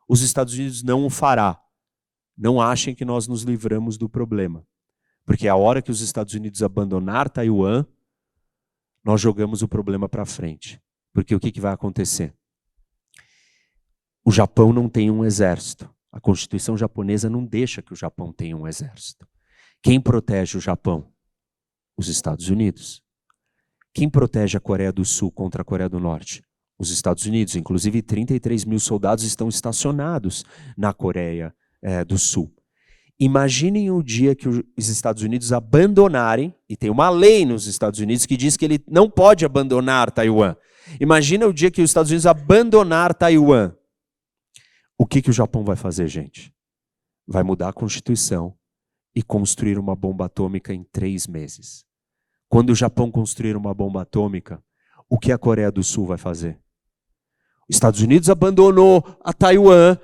os Estados Unidos não o fará. Não achem que nós nos livramos do problema. Porque a hora que os Estados Unidos abandonar Taiwan, nós jogamos o problema para frente. Porque o que vai acontecer? O Japão não tem um exército. A Constituição japonesa não deixa que o Japão tenha um exército. Quem protege o Japão? Os Estados Unidos. Quem protege a Coreia do Sul contra a Coreia do Norte? Os Estados Unidos. Inclusive 33 mil soldados estão estacionados na Coreia do Sul. Imaginem o dia que os Estados Unidos abandonarem, e tem uma lei nos Estados Unidos que diz que ele não pode abandonar Taiwan. Imagina o dia que os Estados Unidos abandonar Taiwan. O que o Japão vai fazer, gente? Vai mudar a Constituição e construir uma bomba atômica em 3 meses. Quando o Japão construir uma bomba atômica, o que a Coreia do Sul vai fazer? Os Estados Unidos abandonou a Taiwan,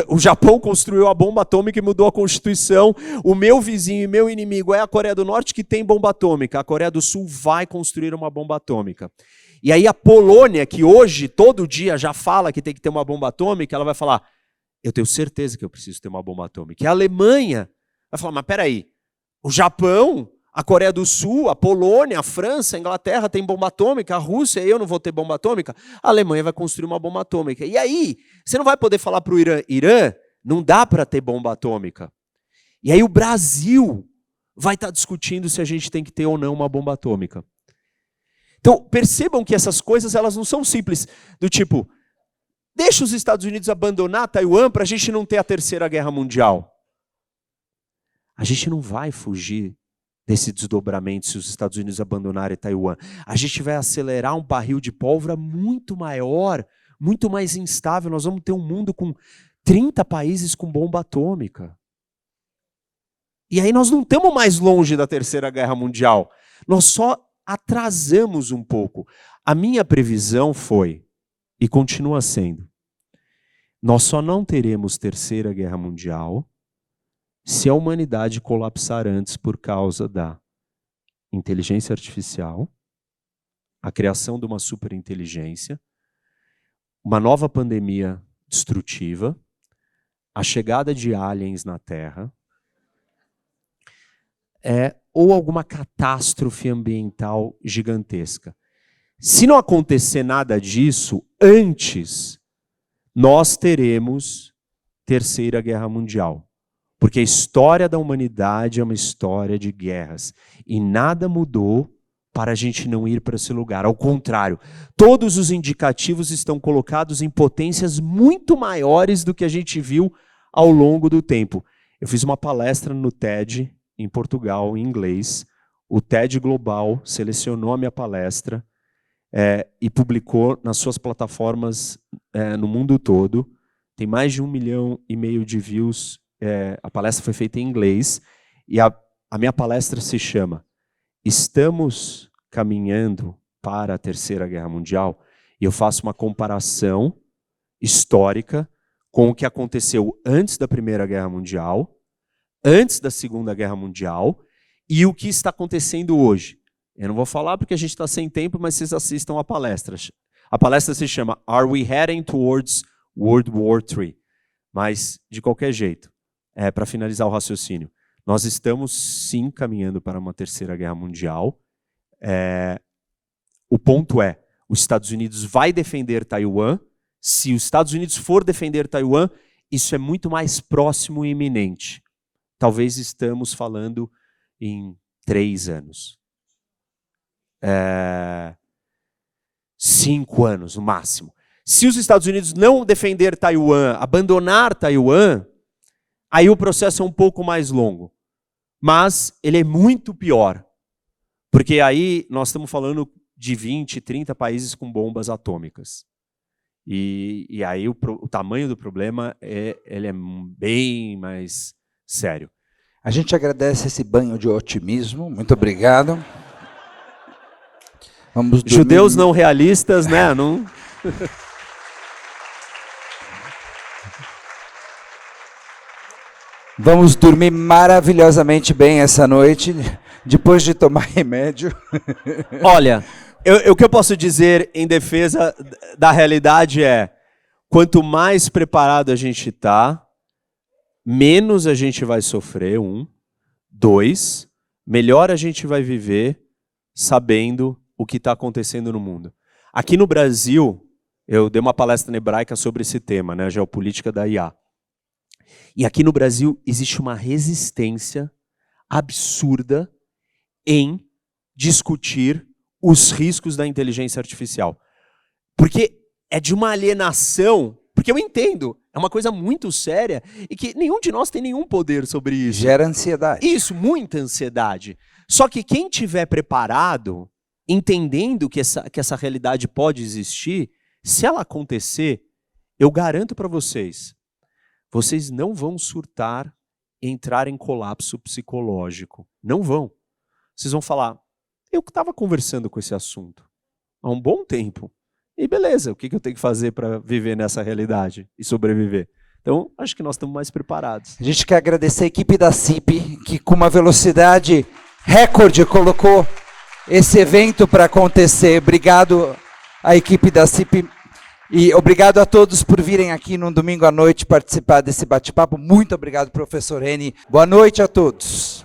o Japão construiu a bomba atômica e mudou a Constituição. O meu vizinho e meu inimigo é a Coreia do Norte, que tem bomba atômica. A Coreia do Sul vai construir uma bomba atômica. E aí a Polônia, que hoje, todo dia, já fala que tem que ter uma bomba atômica, ela vai falar, eu tenho certeza que eu preciso ter uma bomba atômica. E a Alemanha vai falar, mas peraí, o Japão, a Coreia do Sul, a Polônia, a França, a Inglaterra tem bomba atômica, a Rússia, eu não vou ter bomba atômica, a Alemanha vai construir uma bomba atômica. E aí, você não vai poder falar para o Irã, não dá para ter bomba atômica. E aí o Brasil vai estar discutindo se a gente tem que ter ou não uma bomba atômica. Então, percebam que essas coisas elas não são simples, do tipo, deixa os Estados Unidos abandonar Taiwan para a gente não ter a Terceira Guerra Mundial. A gente não vai fugir desse desdobramento se os Estados Unidos abandonarem Taiwan. A gente vai acelerar um barril de pólvora muito maior, muito mais instável. Nós vamos ter um mundo com 30 países com bomba atômica. E aí nós não estamos mais longe da Terceira Guerra Mundial. Nós só atrasamos um pouco. A minha previsão foi, e continua sendo, nós só não teremos Terceira Guerra Mundial se a humanidade colapsar antes por causa da inteligência artificial, a criação de uma superinteligência, uma nova pandemia destrutiva, a chegada de aliens na Terra, ou alguma catástrofe ambiental gigantesca. Se não acontecer nada disso, antes, nós teremos Terceira Guerra Mundial. Porque a história da humanidade é uma história de guerras. E nada mudou para a gente não ir para esse lugar. Ao contrário, todos os indicativos estão colocados em potências muito maiores do que a gente viu ao longo do tempo. Eu fiz uma palestra no TED, em Portugal, em inglês, o TED Global selecionou a minha palestra e publicou nas suas plataformas no mundo todo. Tem mais de 1,5 milhão de views. A palestra foi feita em inglês. E a minha palestra se chama Estamos caminhando para a Terceira Guerra Mundial? E eu faço uma comparação histórica com o que aconteceu antes da Primeira Guerra Mundial, antes da Segunda Guerra Mundial, e o que está acontecendo hoje. Eu não vou falar porque a gente está sem tempo, mas vocês assistam a palestra. A palestra se chama Are We Heading Towards World War III? Mas, de qualquer jeito, para finalizar o raciocínio, nós estamos sim caminhando para uma Terceira Guerra Mundial. O ponto é, os Estados Unidos vai defender Taiwan. Se os Estados Unidos for defender Taiwan, isso é muito mais próximo e iminente. Talvez estamos falando em 3 anos. 5 anos, no máximo. Se os Estados Unidos não defender Taiwan, abandonar Taiwan, aí o processo é um pouco mais longo. Mas ele é muito pior. Porque aí nós estamos falando de 20, 30 países com bombas atômicas. E aí o tamanho do problema ele é bem mais sério. A gente agradece esse banho de otimismo. Muito obrigado. Vamos dormir. Judeus não realistas, né? Não... Vamos dormir maravilhosamente bem essa noite, depois de tomar remédio. Olha, o que eu posso dizer em defesa da realidade é, quanto mais preparado a gente está, menos a gente vai sofrer, 1. 2, melhor a gente vai viver sabendo o que está acontecendo no mundo. Aqui no Brasil, eu dei uma palestra na Hebraica sobre esse tema, né, a geopolítica da IA. E aqui no Brasil existe uma resistência absurda em discutir os riscos da inteligência artificial. Porque é de uma alienação, porque eu entendo, é uma coisa muito séria e que nenhum de nós tem nenhum poder sobre isso. Gera ansiedade. Isso, muita ansiedade. Só que quem tiver preparado, entendendo que essa realidade pode existir, se ela acontecer, eu garanto para vocês, vocês não vão surtar, entrar em colapso psicológico. Não vão. Vocês vão falar, eu estava conversando com esse assunto há um bom tempo. E beleza, o que eu tenho que fazer para viver nessa realidade e sobreviver? Então, acho que nós estamos mais preparados. A gente quer agradecer a equipe da CIP, que com uma velocidade recorde colocou esse evento para acontecer. Obrigado à equipe da CIP. E obrigado a todos por virem aqui no domingo à noite participar desse bate-papo. Muito obrigado, professor Reni. Boa noite a todos.